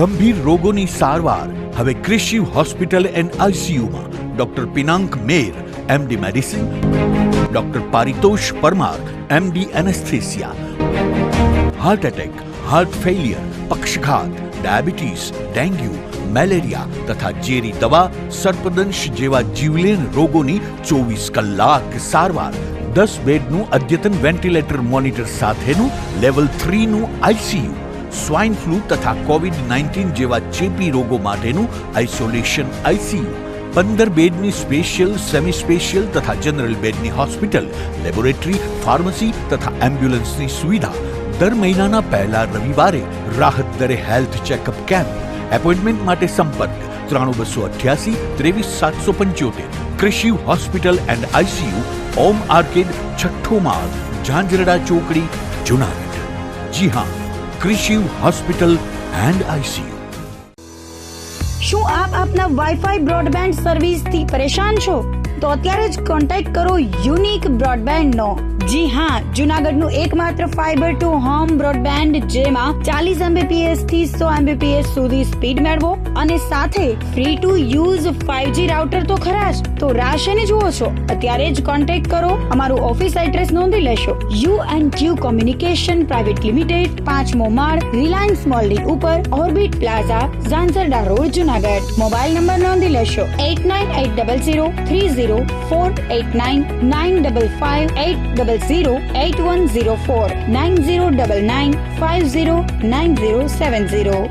ગંભીર રોગોની સારવાર હવે ક્રિશિવ હોસ્પિટલ એન્ડ આઈસીયુમાં doctor Pinank Mer, MD medicine, doctor Paritosh Parmar, MD anaesthesia, heart attack, heart failure, પક્ષઘાત, ડાયાબિટીસ, ડેન્ગ્યુ, મેલેરિયા તથા ઝેરી દવા, સર્પદંશ જેવા જીવલેણ રોગોની 24 કલાક સારવાર, 10 બેડનું અદ્યતન વેન્ટિલેટર મોનિટર સાથેનું લેવલ 3નું આઈસીયુ, સ્વાઇન ફ્લૂ તથા કોવિડ-19 જેવા ચેપી રોગો માટેનું આઇસોલેશન આઈસીયુ, 15 બેડની સ્પેશિયલ, સેમી સ્પેશિયલ તથા જનરલ બેડની હોસ્પિટલ, લેબોરેટરી, ફાર્મસી તથા એમ્બ્યુલન્સની સુવિધા, દર મહિનાના પહેલા રવિવારે રાહત દરે હેલ્થ ચેકઅપ કેમ્પ. એપોઇન્ટમેન્ટ માટે સંપર્ક 9288 23775. Krishiv hospital and ICU, Om arcade, છઠ્ઠો માળ, ઝાંઝરડા ચોકડી, જુનાગઢ. જી હા, ક્રિશિવ હોસ્પિટલ એન્ડ આઈસીયુ. શું આપ આપના વાઈફાઈ બ્રોડબેન્ડ સર્વિસથી પરેશાન છો? તો અત્યારે જ કોન્ટેક્ટ કરો યુનિક બ્રોડબેન્ડનો. જી હા, જુનાગઢનું એકમાત્ર ફાઈબર ટુ હોમ બ્રોડબેન્ડ, જેમાં 40 Mbps થી 100 Mbps સુધી સ્પીડ મેળવો અને સાથે free to use 5G router તો ખરા જ. તો રાહ શેની જુઓ છો? અત્યારે જ કોન્ટેક્ટ કરો. અમારું ઓફિસ એડ્રેસ નોંધી લેશો. U&Q કોમ્યુનિકેશન પ્રાઇવેટ લિમિટેડ, 5મો માળ, રિલાયન્સ મોલની ઉપર, orbit plaza, Zanzarda road, Junagadh. Mobile number નોંધી લેશો 8980030489 955 908104 9099509070.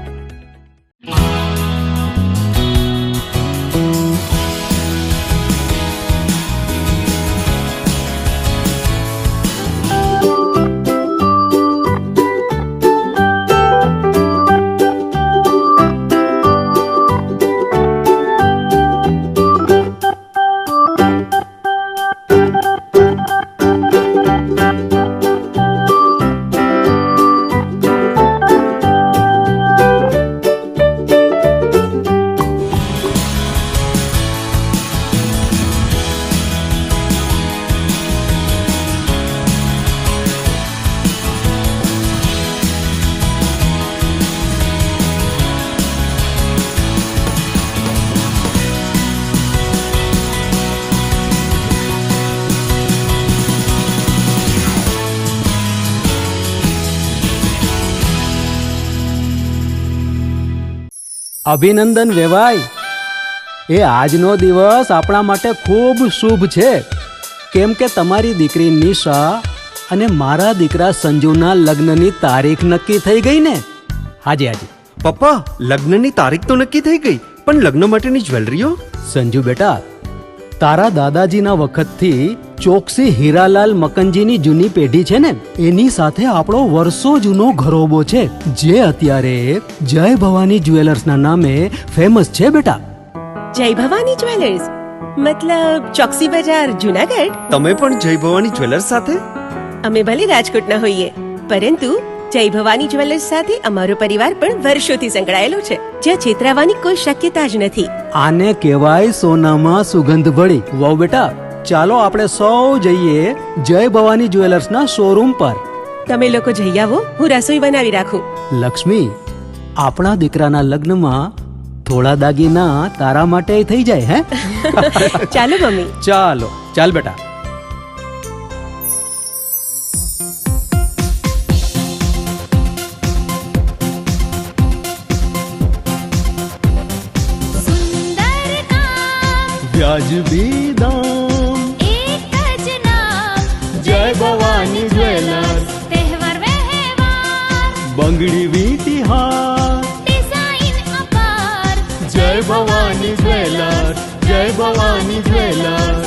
અભિનંદન વેવાય. એ આજનો દિવસ આપણા માટે ખૂબ શુભ છે, કેમ કે તમારી દીકરી નિશા અને મારા દીકરા સંજુના લગ્નની તારીખ નક્કી થઈ ગઈ ને. હાજી. પપ્પા, લગ્નની તારીખ તો નક્કી થઈ ગઈ, પણ લગ્ન માટેની જ્વેલરીઓ? સંજુ બેટા, તારા દાદાજીના વખતથી ચોકસી હીરાલાલ મકનજીની જૂની પેઢી છે ને, એની સાથે આપણો વર્ષો જૂનો ઘરોબો છે, જે અત્યારે જય ભવાની જ્વેલર્સના નામે ફેમસ છે બેટા. જય ભવાની જ્વેલર્સ મતલબ ચોકસી બજાર, જુનાગઢ? તમે પણ જય ભવાની જ્વેલર્સ સાથે? અમે ભલે રાજકોટના હોઈએ, પરંતુ જય ભવાની જ્વેલર્સ સાથે અમારો પરિવાર પણ વર્ષોથી સંકળાયેલો છે, જ્યાં છેતરાવાની કોઈ શક્યતા જ નથી. આને કહેવાય સોનામાં સુગંધ ભળી. વાવ બેટા, ચાલો આપણે સૌ જઈએ જય ભવાની જ્વેલર્સના શોરૂમ પર. તમે લોકો જઈ આવો, હું રસોઈ બનાવી રાખું. લક્ષ્મી, આપણા દીકરાના લગ્નમાં થોડા દાગીના તારા માટે થઈ જાય. હે ચાલો મમ્મી. ચાલ બેટા. વ્યાજબી દામ, એક જ નામ, જય ભવાની જ્વેલર્સ. તહેવાર વ્યવહાર, બંગડી વીટી હાર, ડિઝાઇન અપાર, જય ભવાની જ્વેલર્સ, જય ભવાની જ્વેલર્સ.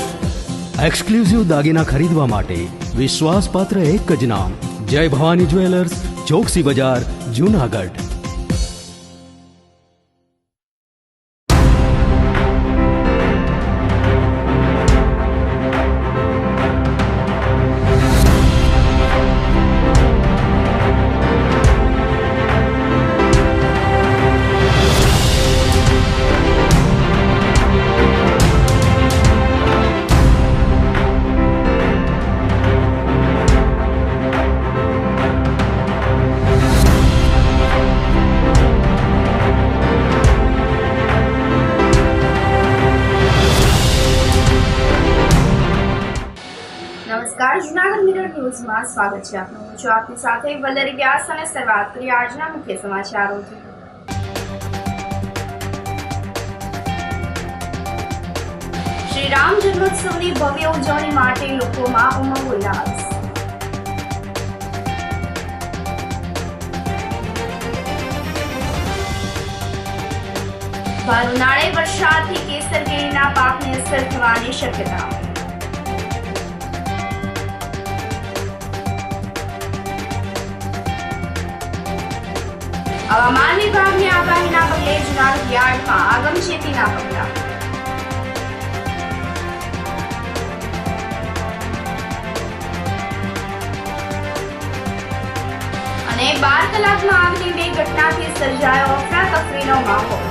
એક્સક્લુઝિવ દાગીના ખરીદવા માટે વિશ્વાસપાત્ર એક જ નામ, જય ભવાની જ્વેલર્સ, ચોકસી બજાર, જુનાગઢ. ન્યૂઝમાં સ્વાગત છે આપનું. હું છું આપની સાથે વલ્લરી વ્યાસ અને શરૂઆત કરીએ આજના મુખ્ય સમાચારોથી. શ્રી રામ જન્મોત્સવની ભવ્ય ઉજવણી માટે લોકોમાં ઉમંગ ઉલ્લાસ. ભર ઉનાળે વરસાદથી કેસર કેરીના પાકને અસર થવાની શક્યતા. હવામાન વિભાગની આગાહીના પગલે જુનાગઢ યાર્ડમાં આગમચેતીના પગલાં. અને 12 કલાકમાં આગની બે ઘટનાથી સર્જાયો અફરાતફરીનો માહોલ.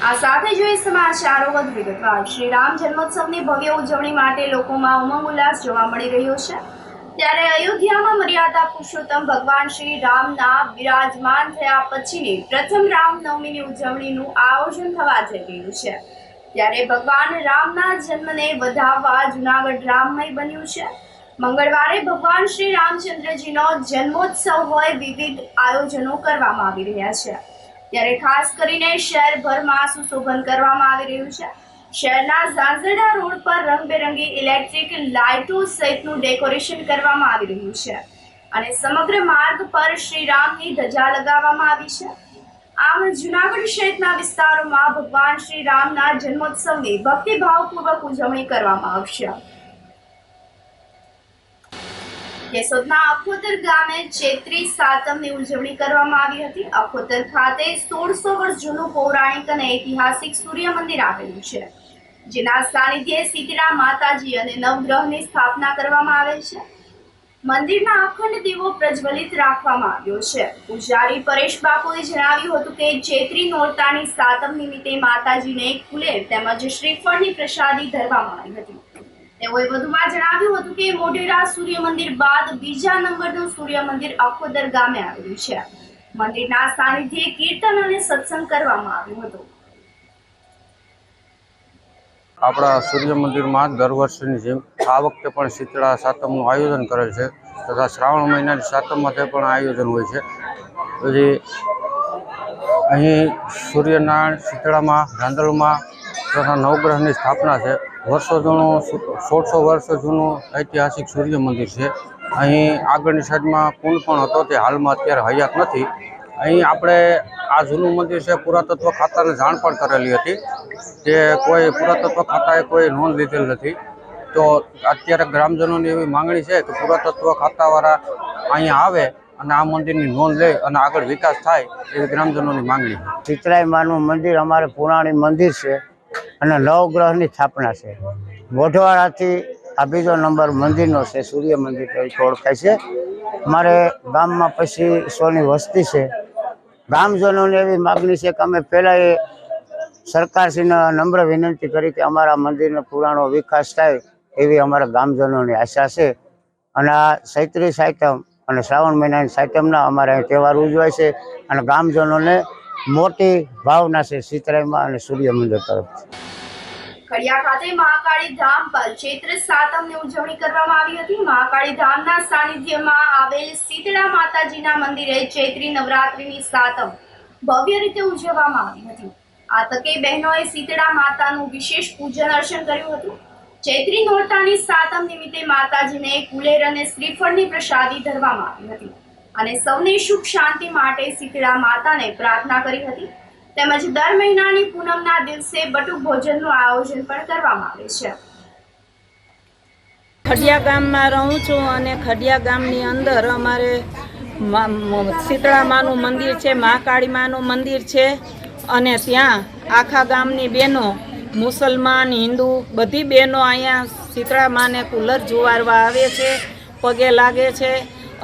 આ સાથે જોઈએ સમાચારો વધુ વિગતવાર. શ્રી રામ જન્મોત્સવની ભવ્ય ઉજવણી માટે લોકોમાં ઉમંગ ઉલ્લાસ જોવા મળી રહ્યો છે. ત્યારે અયોધ્યામાં મર્યાદા પુરુષોત્તમ ભગવાન શ્રી રામના બિરાજમાન થયા પછીની પ્રથમ રામનવમીની ઉજવણીનું આયોજન થવા જઈ રહ્યું છે. ત્યારે ભગવાન રામના જન્મને વધાવવા જુનાગઢ રામમય બન્યું છે. મંગળવારે ભગવાન શ્રી રામચંદ્રજીનો જન્મોત્સવ હોય વિવિધ આયોજનો કરવામાં આવી રહ્યા છે. ત્યારે ખાસ કરીને શહેરભરમાં સુશોભન કરવામાં આવી રહ્યું છે. શહેરના ઝાંઝરડા રોડ પર રંગબેરંગી ઇલેક્ટ્રિક લાઇટો સહિતનું ડેકોરેશન કરવામાં આવી રહ્યું છે અને સમગ્ર માર્ગ પર શ્રી રામની ધજા લગાવવામાં આવી છે. આમ જુનાગઢ સહિતના વિસ્તારોમાં ભગવાન શ્રી રામના જન્મોત્સવની ભક્તિભાવપૂર્વક ઉજવણી કરવામાં આવશે. કેશોદના અખોતર ગામે ચૈત્રી સાતમની ઉજવણી કરવામાં આવી હતી. અખોતર ખાતે 1600 વર્ષ જૂનું પૌરાણિક અને ઐતિહાસિક સૂર્ય મંદિર આવેલું છે, જેના સાનિધ્યે શીતળા માતાજી અને નવગ્રહની સ્થાપના કરવામાં આવે છે. મંદિરના અખંડ દીવો પ્રજ્વલિત રાખવામાં આવ્યો છે. પૂજારી પરેશ બાપુએ જણાવ્યું હતું કે ચૈત્રી નોરતાની સાતમ નિમિત્તે માતાજીને કુલેર તેમજ શ્રીફળની પ્રસાદી ધરવામાં આવી હતી. તેઓએ વધુમાં જણાવ્યું હતું કે મોઢેરા સૂર્ય મંદિર બાદ બીજા નંબરનું સૂર્ય મંદિર અખોદર ગામે આવેલું છે. મંદિરના સાનિધ્યે કીર્તન અને સત્સંગ કરવામાં આવ્યું હતું. આપણા સૂર્ય મંદિરમાં દર વર્ષની જેમ આ વખતે પણ શીતળા સાતમનું આયોજન કરેલ છે તથા શ્રાવણ મહિનાની સાતમ માટે પણ આયોજન હોય છે. પછી અહીં સૂર્યનારાયણ શીતળામાં રાંદલમાં તથા નવગ્રહની સ્થાપના છે. વર્ષો જૂનું 1600 વર્ષ જૂનું ઐતિહાસિક સૂર્ય મંદિર છે. અહીં આગળની સાઈડમાં કુંડ પણ હતો, તે હાલમાં અત્યારે હયાત નથી. અહીં આપણે આ જૂનું મંદિર છે પુરાતત્વ ખાતાને જાણ પણ કરેલી હતી કે કોઈ પુરાતત્વ ખાતાએ કોઈ નોંધ લીધેલ નથી. તો અત્યારે ગ્રામજનોની એવી માંગણી છે કે પુરાતત્વ ખાતાવાળા અહીંયા આવે અને આ મંદિરની નોંધ લે અને આગળ વિકાસ થાય એવી ગ્રામજનોની માંગણી. શીતળાઈ માનું મંદિર અમારે પુરાણી મંદિર છે અને નવગ્રહની સ્થાપના છે. મોઢવાડાથી આ બીજો નંબર મંદિરનો છે, સૂર્ય મંદિર તરીકે ઓળખાય છે. અમારે ગામમાં પછી 100ની વસ્તી છે. ગ્રામજનોની એવી માગણી છે કે અમે પહેલાં એ સરકારશ્રીને નમ્ર વિનંતી કરી કે અમારા મંદિરનો પુરાણો વિકાસ થાય એવી અમારા ગામજનોની આશા છે. અને આ ચૈત્રી સાતમ અને શ્રાવણ મહિનાની સાતમના અમારે અહીં તહેવાર ઉજવાય છે અને ગામજનોને મોટી ભાવના છે શીતળાઈમાં અને સૂર્ય મંદિર તરફથી. ખડિયા ખાતે મહાકાળી ધામ પર ચૈત્ર સાતમની ઉજવણી કરવામાં આવી હતી. મહાકાળી ધામના સાનિધ્યમાં આવેલ શીતળા માતાજીના મંદિરે ચૈત્રી નવરાત્રિની સાતમ ભવ્ય રીતે ઉજવવામાં આવી હતી. આ તકે બહેનોએ શીતળા માતાનું વિશેષ પૂજન અર્ચન કર્યું હતું. ચૈત્રી નોરતાની સાતમ નિમિત્તે માતાજીને કુલેર અને શ્રીફળની પ્રસાદી ધરવામાં આવી હતી અને સૌની સુખ શાંતિ માટે શીતળા માતાને પ્રાર્થના કરી હતી. તેમજ દર મહિનાની પૂનમના દિવસે બટુક ભોજનનું આયોજન પણ કરવામાં આવે છે. ખડિયા ગામમાં રહું છું અને ખડિયા ગામની અંદર અમારે શીતળા માનું મંદિર છે, મહાકાળી માનું મંદિર છે અને ત્યાં આખા ગામની બહેનો, મુસલમાન, હિન્દુ બધી બહેનો અહીંયા શીતળા માને કુલર જુવારવા આવે છે, પગે લાગે છે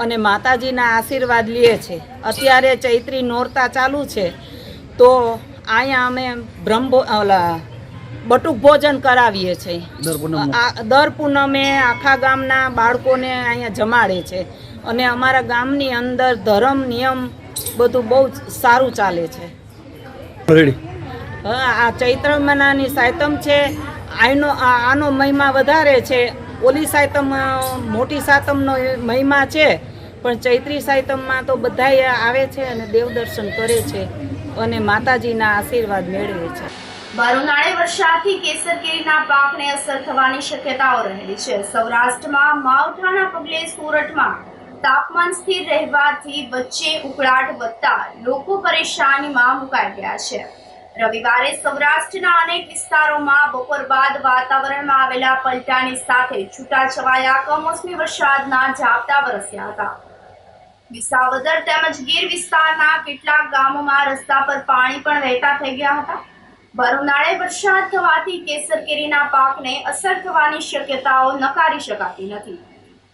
અને માતાજીના આશીર્વાદ લે છે. અત્યારે ચૈત્રી નોરતા ચાલુ છે તો અહીંયા અમે બટુક ભોજન કરાવીએ છીએ. દર પૂનમે આખા ગામના બાળકોને અહીંયા જમાડે છે અને અમારા ગામની અંદર ધર્મ નિયમ બધું બહુ સારું ચાલે છે. આ ચૈત્ર મહિનાની સાતમ છે, આનો મહિમા વધારે છે ઓલી સાયતમ મોટી સાતમનો મહિમા છે, પણ ચૈત્રી સાયતમમાં તો બધાય આવે છે અને દેવદર્શન કરે છે અને માતાજીના આશીર્વાદ મેળવે છે. ભર વરસાદથી કેસર કેરીના પાકને અસર થવાની શક્યતાઓ રહેલી છે. સૌરાષ્ટ્રમાં માવઠાના પગલે સુરતમાં તાપમાન સ્થિર રહેવાથી વચ્ચે ઉકળાટ વધતા લોકો પરેશાનીમાં મુકાઈ ગયા છે. રવિવારે સૌરાષ્ટ્રના અનેક વિસ્તારોમાં બપોર બાદ વાતાવરણમાં આવેલા પલટાની સાથે છૂટાછવાયા કમોસમી વરસાદના ઝાપટા વરસ્યા હતા. વિસાવદર તેમજ ગીર વિસ્તારના કેટલાક ગામોમાં રસ્તા પર પાણી પણ વહેતા થઈ ગયા હતા. ભર ઉનાળે વરસાદ થવાથી કેસર કેરીના પાકને અસર થવાની શક્યતાઓ નકારી શકાતી નથી.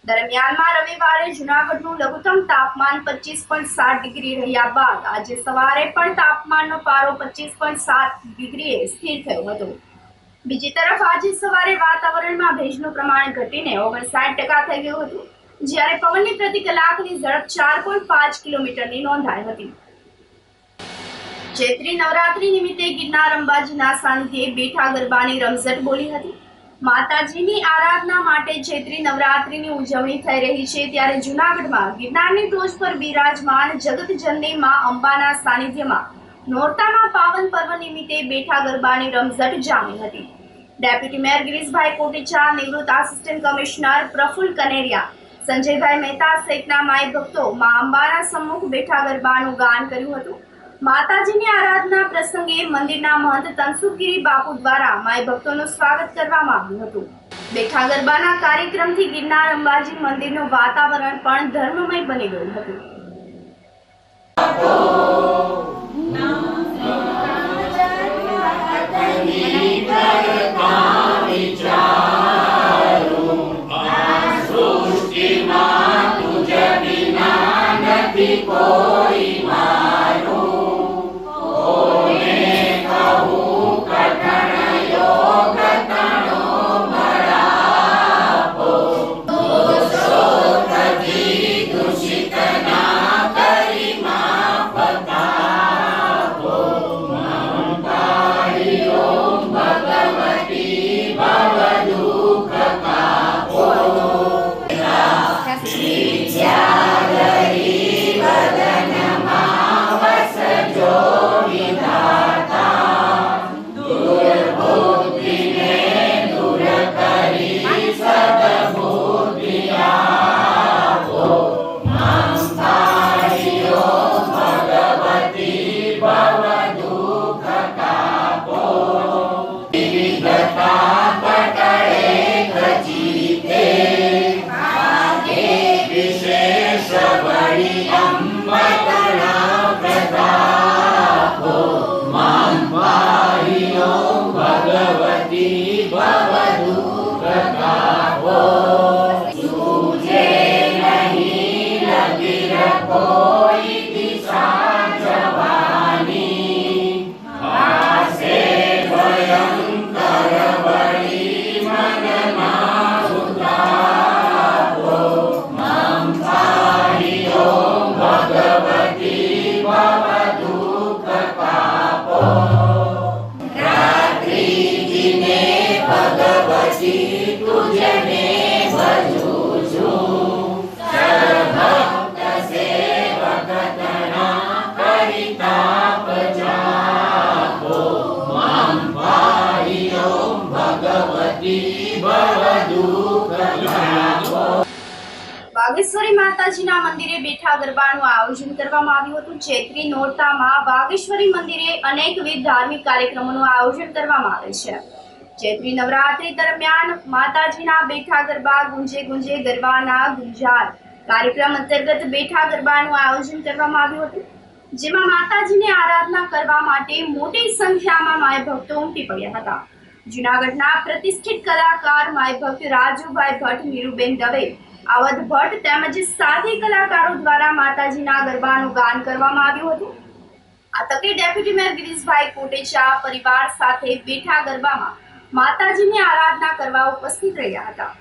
દરમિયાનમાં રવિવારે જૂનાગઢનું લઘુત્તમ તાપમાન 25.7 ડિગ્રી રહ્યા બાદ આજે સવારે પણ તાપમાનનો પારો 25.7 ડિગ્રીએ સ્થિર થયો હતો. બીજી તરફ આજે સવારે વાતાવરણમાં ભેજનું પ્રમાણ ઘટીને 59% થઈ ગયું હતું, જ્યારે પવનની પ્રતિ કલાકની ઝડપ 4.5 કિલોમીટરની નોંધાઈ હતી. ચૈત્રી નવરાત્રી નિમિત્તે ગિરનાર અંબાજીના સાનિધ્યે બેઠા ગરબાની રમઝટ બોલી હતી. માતાજીની આરાધના માટે ચૈત્રી નવરાત્રીની ઉજવણી થઈ રહી છે, ત્યારે જૂનાગઢમાં ગિરનારની ટોચ પર બિરાજમાન જગતજનની માં અંબાના સાનિધ્યમાં નોરતાના પાવન પર્વ નિમિત્તે બેઠા ગરબાની રમઝટ જામી હતી. ડેપ્યુટી મેયર ગિરીશભાઈ કોટેચા, નિવૃત્ત આસિસ્ટન્ટ કમિશનર પ્રફુલ્લ કનેરિયા, સંજયભાઈ મહેતા સહિતના માઈ ભક્તો માં અંબાના સમ્મુખ બેઠા ગરબાનું ગાન કર્યું હતું. માતાજીની આરાધના પ્રસંગે મંદિરના મહંત તનસુખગીરી બાપુ દ્વારા માઈ ભક્તોનું સ્વાગત કરવામાં આવ્યું હતું. બેઠા ગરબાના કાર્યક્રમથી ગિરનાર અંબાજી મંદિરનું વાતાવરણ પણ ધર્મમય બની ગયું હતું. વાગેશ્વરી માતાજીના મંદિરે બેઠા ગરબાનું આયોજન કરવામાં આવ્યું હતું. ચૈત્રી નોરતામાં વાગેશ્વરી મંદિરે અનેકવિધ ધાર્મિક કાર્યક્રમોનું આયોજન કરવામાં આવે છે. ચૈત્રી નવરાત્રી દરમિયાન માતાજીના બેઠા ગરબા ગુંજે ગુંજે ગરબાના ગુંજાર કાર્યક્રમ અંતર્ગત બેઠા ગરબાનું આયોજન કરવામાં આવ્યું હતું, જેમાં માતાજીની આરાધના કરવા માટે મોટી સંખ્યામાં માય ભક્તો ઉમટી પડ્યા હતા. જૂનાગઢના પ્રતિષ્ઠિત કલાકાર માય ભક્ત રાજુભાઈ ભટ્ટ, નીરુબેન દવે, અવધ ભટ્ટ તેમજ સાથી કલાકારો દ્વારા માતાજીના ગરબાનું ગાન કરવામાં આવ્યું હતું. આ તકે ડેપ્યુટી મેયર ગિરીશભાઈ કોટેચા પરિવાર સાથે બેઠા ગરબામાં માતાજીની આરાધના કરવા ઉપસ્થિત રહ્યા હતા.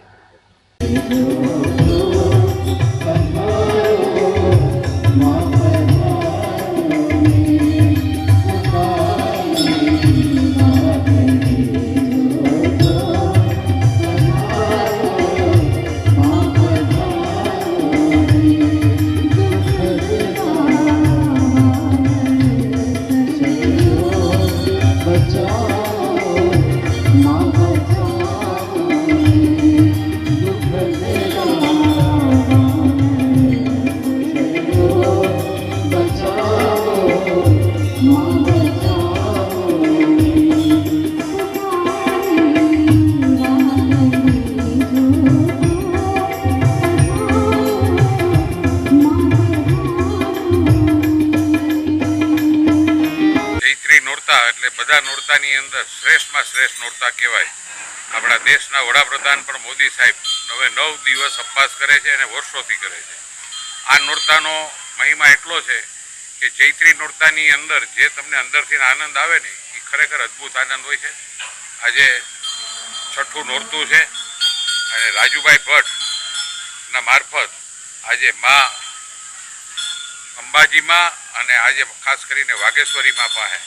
ચૈત્રી નોરતા એટલે બધા નોરતાની અંદર શ્રેષ્ઠમાં શ્રેષ્ઠ નોરતા કહેવાય. આપણા દેશના વડાપ્રધાન પણ મોદી સાહેબ હવે 9 દિવસ ઉપવાસ કરે છે અને વર્ષોથી કરે છે. આ નોરતાનો મહિમા એટલો છે કે ચૈત્રી નોરતાની અંદર જે તમને અંદરથી આનંદ આવે ને એ ખરેખર અદ્ભુત આનંદ હોય છે. આજે છઠ્ઠું નોરતું છે અને રાજુભાઈ ભટ્ટના મારફત આજે મા અંબાજીમાં અને આજે ખાસ કરીને વાઘેશ્વરીમાં પાસે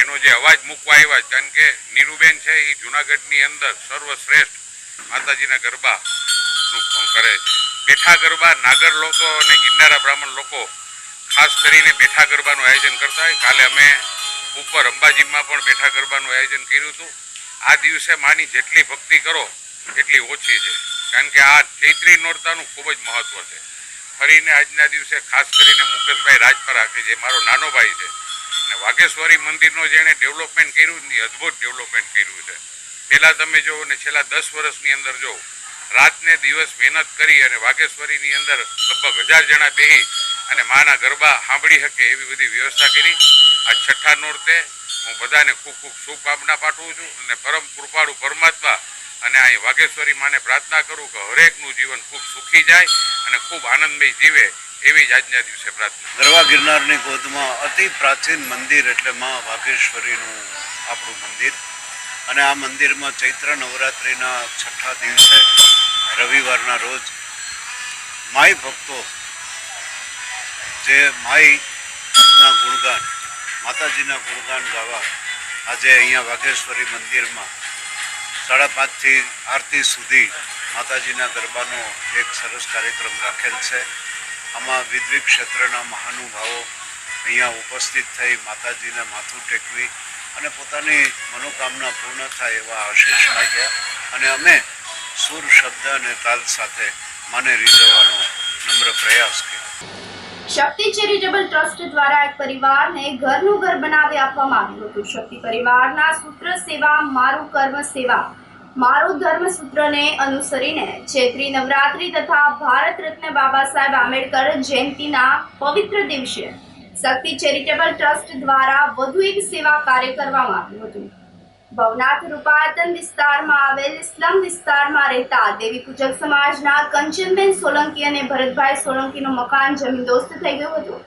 એનો જે અવાજ મૂકવા આવ્યા, કારણ કે નીરુબેન છે એ જુનાગઢની અંદર સર્વશ્રેષ્ઠ માતાજીના ગરબાનું કરે છે. બેઠા ગરબા નાગર લોકો અને ગિરનારા બ્રાહ્મણ લોકો ખાસ કરીને બેઠા ગરબાનું આયોજન કરતા હોય. કાલે અમે ઉપર અંબાજીમાં પણ બેઠા ગરબાનું આયોજન કર્યું હતું. આ દિવસે માની જેટલી ભક્તિ કરો એટલી ઓછી છે, કારણ કે આ ચૈત્રી નોરતાનું ખૂબ જ મહત્વ છે. ફરીને આજના દિવસે ખાસ કરીને મુકેશભાઈ રાજપરા કે જે મારો નાનો ભાઈ છે અને વાઘેશ્વરી મંદિરનો જેણે ડેવલપમેન્ટ કર્યું ને અદ્ભુત ડેવલપમેન્ટ કર્યું છે. પહેલાં તમે જુઓ ને છેલ્લા 10 વર્ષની અંદર જો રાતને દિવસ મહેનત કરી અને વાઘેશ્વરીની અંદર લગભગ 1000 જણા બેસી અને માના ગરબા સાંભળી શકે એવી બધી વ્યવસ્થા કરી. આ છઠ્ઠા નોરતે હું બધાને ખૂબ ખૂબ શુભકામના પાઠવું છું અને પરમ કૃપાળુ પરમાત્મા અને અહીં વાઘેશ્વરી માને પ્રાર્થના કરું કે હરેકનું જીવન ખૂબ સુખી જાય અને ખૂબ આનંદમય જીવે એવી જ આજના દિવસે પ્રાર્થના. ગરવા ગિરનારની ગોદમાં અતિ પ્રાચીન મંદિર એટલે માં વાઘેશ્વરીનું આપણું મંદિર, અને આ મંદિરમાં ચૈત્ર નવરાત્રિના છઠ્ઠા દિવસે રવિવારના રોજ માઈ ભક્તો જે માઈના ગુણગાન, માતાજીના ગુણગાન ગાવા આજે અહીંયા વાઘેશ્વરી મંદિરમાં 5:30 થી આરતી સુધી માતાજીના ગરબાનો એક સરસ કાર્યક્રમ રાખેલ છે. આમાં વિદ્વિક ક્ષેત્રના મહાનુભાવો અહીંયા ઉપસ્થિત થઈ માતાજીને માથું ટેકવી અને પોતાની મનોકામના પૂર્ણ થાય એવા આશીષ માગ્યા, અને અમે સુર, શબ્દ અને તાલ સાથે માને રીઝવવાનો નમ્ર પ્રયાસ કર્યો. શક્તિ ચેરિટેબલ ટ્રસ્ટ દ્વારા એક પરિવારને ઘરનું ઘર બનાવી આપવામાં આવ્યું હતું. શક્તિ પરિવારના સૂત્ર સેવા મારું કર્મ સેવા મારું ધર્મ સૂત્રને અનુસરીને ચૈત્રી નવરાત્રી તથા ભારત રત્ન બાબા સાહેબ આંબેડકર જયંતિના પવિત્ર દિવસે શક્તિ ચેરિટેબલ ટ્રસ્ટ દ્વારા વધુ એક સેવા કાર્ય કરવામાં આવ્યું હતું. ભવનાથ રૂપાયતન વિસ્તારમાં આવેલ સ્લમ વિસ્તારમાં રહેતા દેવી પૂજક સમાજના કંચનબેન સોલંકી અને ભરતભાઈ સોલંકીનું મકાન જમીનદોસ્ત થઈ ગયું હતું.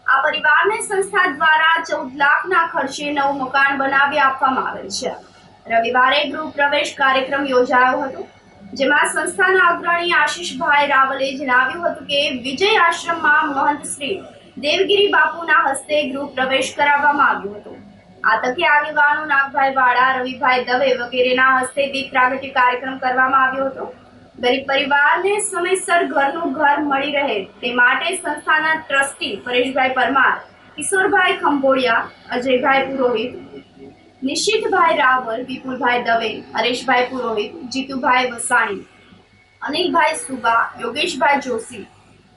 આ પરિવારને સંસ્થા દ્વારા 14 લાખના ખર્ચે નવું મકાન બનાવી આપવામાં આવેલ છે. રવિવારે ગૃહ પ્રવેશ કાર્યક્રમ યોજાયો હતો, જેમાં સંસ્થાના અગ્રણી આશીષભાઈ રાવલે જણાવ્યું હતું કે વિજય આશ્રમમાં મહંત શ્રી દેવગીરી બાપુના હસ્તે ગૃહ પ્રવેશ કરાવવામાં આવ્યો હતો. આ તકે આગેવાનો નાગભાઈ વાળા, રવિભાઈ દવે વગેરેના હસ્તે દીપ પ્રાગટ્ય કાર્યક્રમ કરવામાં આવ્યો હતો. ગરીબ પરિવારને સમયસર ઘરનું ઘર મળી રહે તે માટે સંસ્થાના ટ્રસ્ટી પરેશભાઈ પરમાર, કિશોરભાઈ ખંભોળિયા, અજયભાઈ પુરોહિત, નિશિતભાઈ રાવલ, વિપુલભાઈ દવે, હરેશભાઈ પુરોહિત, જીતુભાઈ વસાણી, અનિલભાઈ સુબા, યોગેશભાઈ જોશી,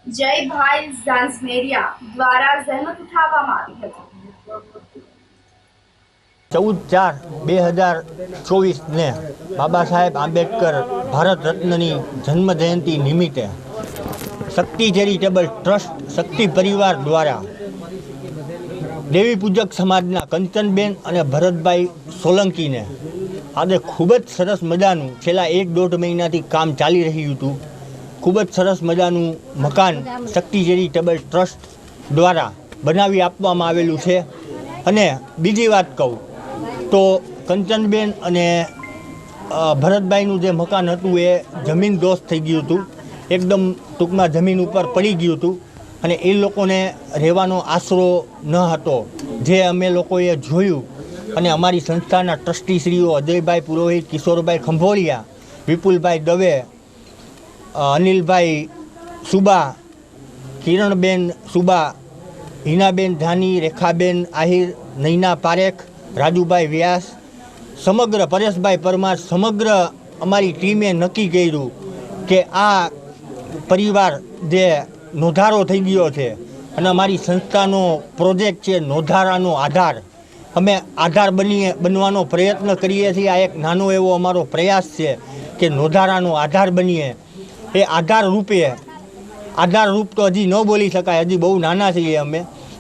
જયભાઈ ઝાંઝમેરિયા દ્વારા જહેમત ઉઠાવવામાં આવી હતી. 14/4/2024 બાબા સાહેબ આંબેડકર ભારત રત્નની જન્મ જયંતિ નિમિત્તે શક્તિ ચેરિટેબલ ટ્રસ્ટ શક્તિ પરિવાર દ્વારા દેવી પૂજક સમાજના કંચનબેન અને ભરતભાઈ સોલંકીને આજે ખૂબ જ સરસ મજાનું છેલ્લા 1-1.5 મહિનાથી કામ ચાલી રહ્યું હતું. ખૂબ જ સરસ મજાનું મકાન શક્તિ ચેરિટેબલ ટ્રસ્ટ દ્વારા બનાવી આપવામાં આવેલું છે. અને બીજી વાત કહું તો કંચનબેન અને ભરતભાઈનું જે મકાન હતું એ જમીન દોસ્ત થઈ ગયું હતું, એકદમ ટૂંકમાં જમીન ઉપર પડી ગયું હતું, અને એ લોકોને રહેવાનો આશરો ન હતો, જે અમે લોકોએ જોયું. અને અમારી સંસ્થાના ટ્રસ્ટીશ્રીઓ અજયભાઈ પુરોહિત, કિશોરભાઈ ખંભોળિયા, વિપુલભાઈ દવે, અનિલભાઈ સુબા, કિરણબેન સુબા, હિનાબેન ધાની, રેખાબેન આહિર, નૈના પારેખ, રાજુભાઈ વ્યાસ, સમગ્ર પરેશભાઈ પરમાર, સમગ્ર અમારી ટીમે નક્કી કર્યું કે આ પરિવાર જે નોંધારો થઈ ગયો છે અને અમારી સંસ્થાનો પ્રોજેક્ટ છે નોંધારાનો આધાર. અમે આધાર બનવાનો પ્રયત્ન કરીએ છીએ. આ એક નાનો એવો અમારો પ્રયાસ છે કે નોંધારાનો આધાર બનીએ. એ આધાર રૂપ તો હજી ન બોલી શકાય, હજી બહુ નાના છીએ અમે,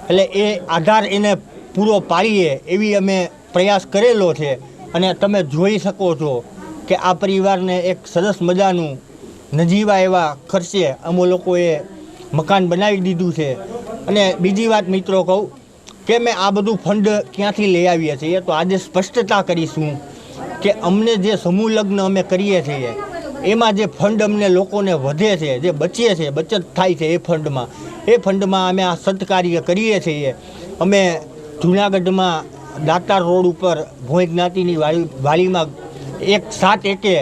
એટલે એ આધાર એને પૂરો પાડીએ એવી અમે પ્રયાસ કરેલો છે. અને તમે જોઈ શકો છો કે આ પરિવારને એક સરસ મજાનું નજીવા એવા ખર્ચે અમે લોકોએ મકાન બનાવી દીધું છે. અને બીજી વાત મિત્રો કહું કે મેં આ બધું ફંડ ક્યાંથી લઈ આવીએ છીએ તો આજે સ્પષ્ટતા કરીશું કે અમને જે સમૂહ લગ્ન અમે કરીએ છીએ એમાં જે ફંડ અમને લોકોને વધે છે, જે બચે છે, બચત થાય છે, એ ફંડમાં અમે આ સત્કાર્ય કરીએ છીએ. અમે જૂનાગઢમાં દાતાર રોડ ઉપર ભોંય જ્ઞાતિની વાડીમાં 7 એકે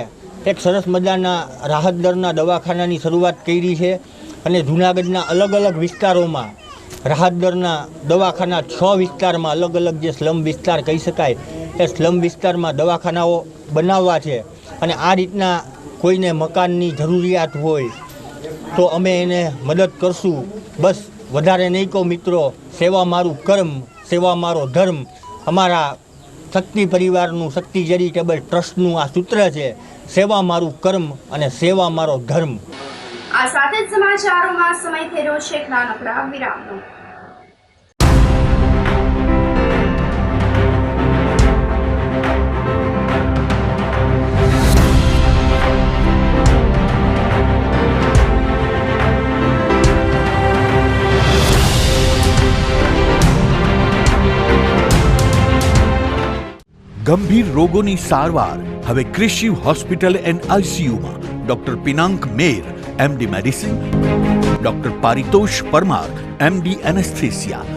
એક સરસ મજાના રાહત દરના દવાખાનાની શરૂઆત કરી છે. અને જૂનાગઢના અલગ અલગ વિસ્તારોમાં રાહત દરના દવાખાના 6 વિસ્તારમાં અલગ અલગ જે સ્લમ વિસ્તાર કહી શકાય એ સ્લમ વિસ્તારમાં દવાખાનાઓ બનાવવા છે. અને આ રીતના કોઈને મકાનની જરૂરિયાત હોય તો અમે એને મદદ કરશું. બસ વધારે નહીં કહો મિત્રો, સેવા મારું કર્મ, સેવા મારો ધર્મ. અમારા શક્તિ પરિવારનું શક્તિ ચેરિટેબલ ટ્રસ્ટનું આ સૂત્ર છે, સેવા મારું કર્મ અને સેવા મારો ધર્મ. આ સાથે જ સમાચારોમાં સમય થઈ રહ્યો છે એક નાનકડા વિરામનો. ગંભીર રોગોની સારવાર હવે કૃષિ હોસ્પિટલ એન્ડ આઈસીયુમાં doctor Pinank Mer MD medicine, doctor Paritosh Parmar MD anaesthesia,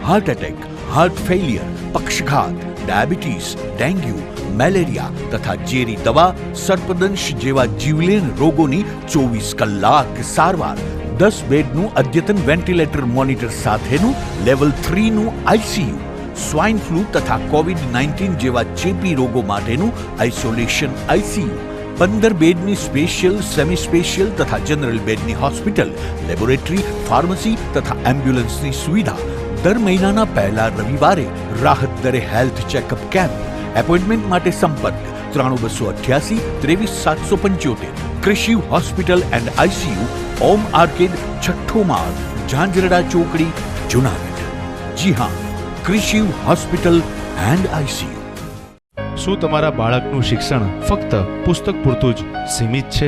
heart attack, heart failure, પક્ષઘાત, ડાયાબિટીસ, ડેન્ગ્યુ, મેલેરિયા તથા ઝેરી દવા, સર્પદંશ જેવા જીવલેણ રોગોની 24 કલાક સારવાર. 10 બેડનું અદ્યતન વેન્ટિલેટર મોનિટર સાથેનું લેવલ 3નું આઈસીયુ, સ્વાઇન ફ્લૂ તથા કોવિડ-19 જેવા ચેપી રોગો માટેનું આઇસોલેશન આઈસીયુ, 15 બેડની સ્પેશિયલ, સેમી સ્પેશિયલ તથા જનરલ બેડની હોસ્પિટલ, લેબોરેટરી, ફાર્મસી તથા એમ્બ્યુલન્સની સુવિધા. દર મહિનાના પહેલા રવિવારે રાહત દરે હેલ્થ ચેકઅપ કેમ્પ. એપોઇન્ટમેન્ટ માટે સંપર્ક 9288 23775. કૃષિ hospital and ICU, Om arcade, છઠ્ઠો માળ, ઝાંઝરડા ચોકડી, જુનાગઢ. જી હા, કૃષિ હોસ્પિટલ એન્ડ આઈસીયુ. શું તમારા બાળકનું શિક્ષણ ફક્ત પુસ્તક પૂરતું જ સીમિત છે?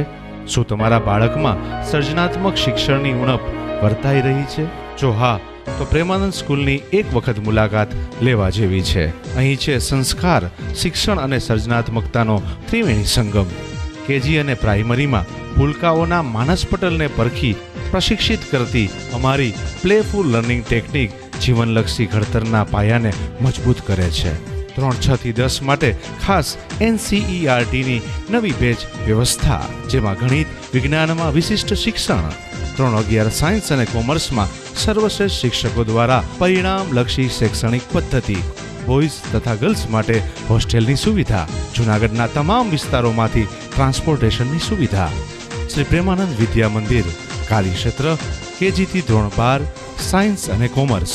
શું તમારા બાળકમાં સર્જનાત્મક શિક્ષણની ઉણપ વર્તાઈ રહી છે? જો હા, તો પ્રેમાનંદ સ્કૂલની એક વખત મુલાકાત લેવા જેવી છે. અહીં છે સંસ્કાર, શિક્ષણ અને સર્જનાત્મકતાનો ત્રિવેણી સંગમ. કેજી અને પ્રાઇમરીમાં ભૂલકાઓના માનસ પટલને પરખી પ્રશિક્ષિત કરતી અમારી પ્લેફુલ લર્નિંગ ટેકનિક જીવનલક્ષી ઘડતરના પાયાને મજબૂત કરે છે. 3-6 થી 10 માટે ખાસ NCERTની નવી બેચ વ્યવસ્થા, જેમાં ગણિત, વિજ્ઞાનમાં વિશિષ્ટ શિક્ષણ, 3-11 સાયન્સ અને કોમર્સમાં સર્વશ્રેષ્ઠ શિક્ષકો દ્વારા પરિણામલક્ષી શૈક્ષણિક પદ્ધતિ, બોયઝ તથા ગર્લ્સ માટે હોસ્ટેલની સુવિધા, જૂનાગઢના તમામ વિસ્તારોમાંથી ટ્રાન્સપોર્ટેશનની સુવિધા. શ્રી પ્રેમાનંદ વિદ્યા મંદિર, કાર્યક્ષેત્ર KG થી ધોરણ 12, સાયન્સ અને કોમર્સ,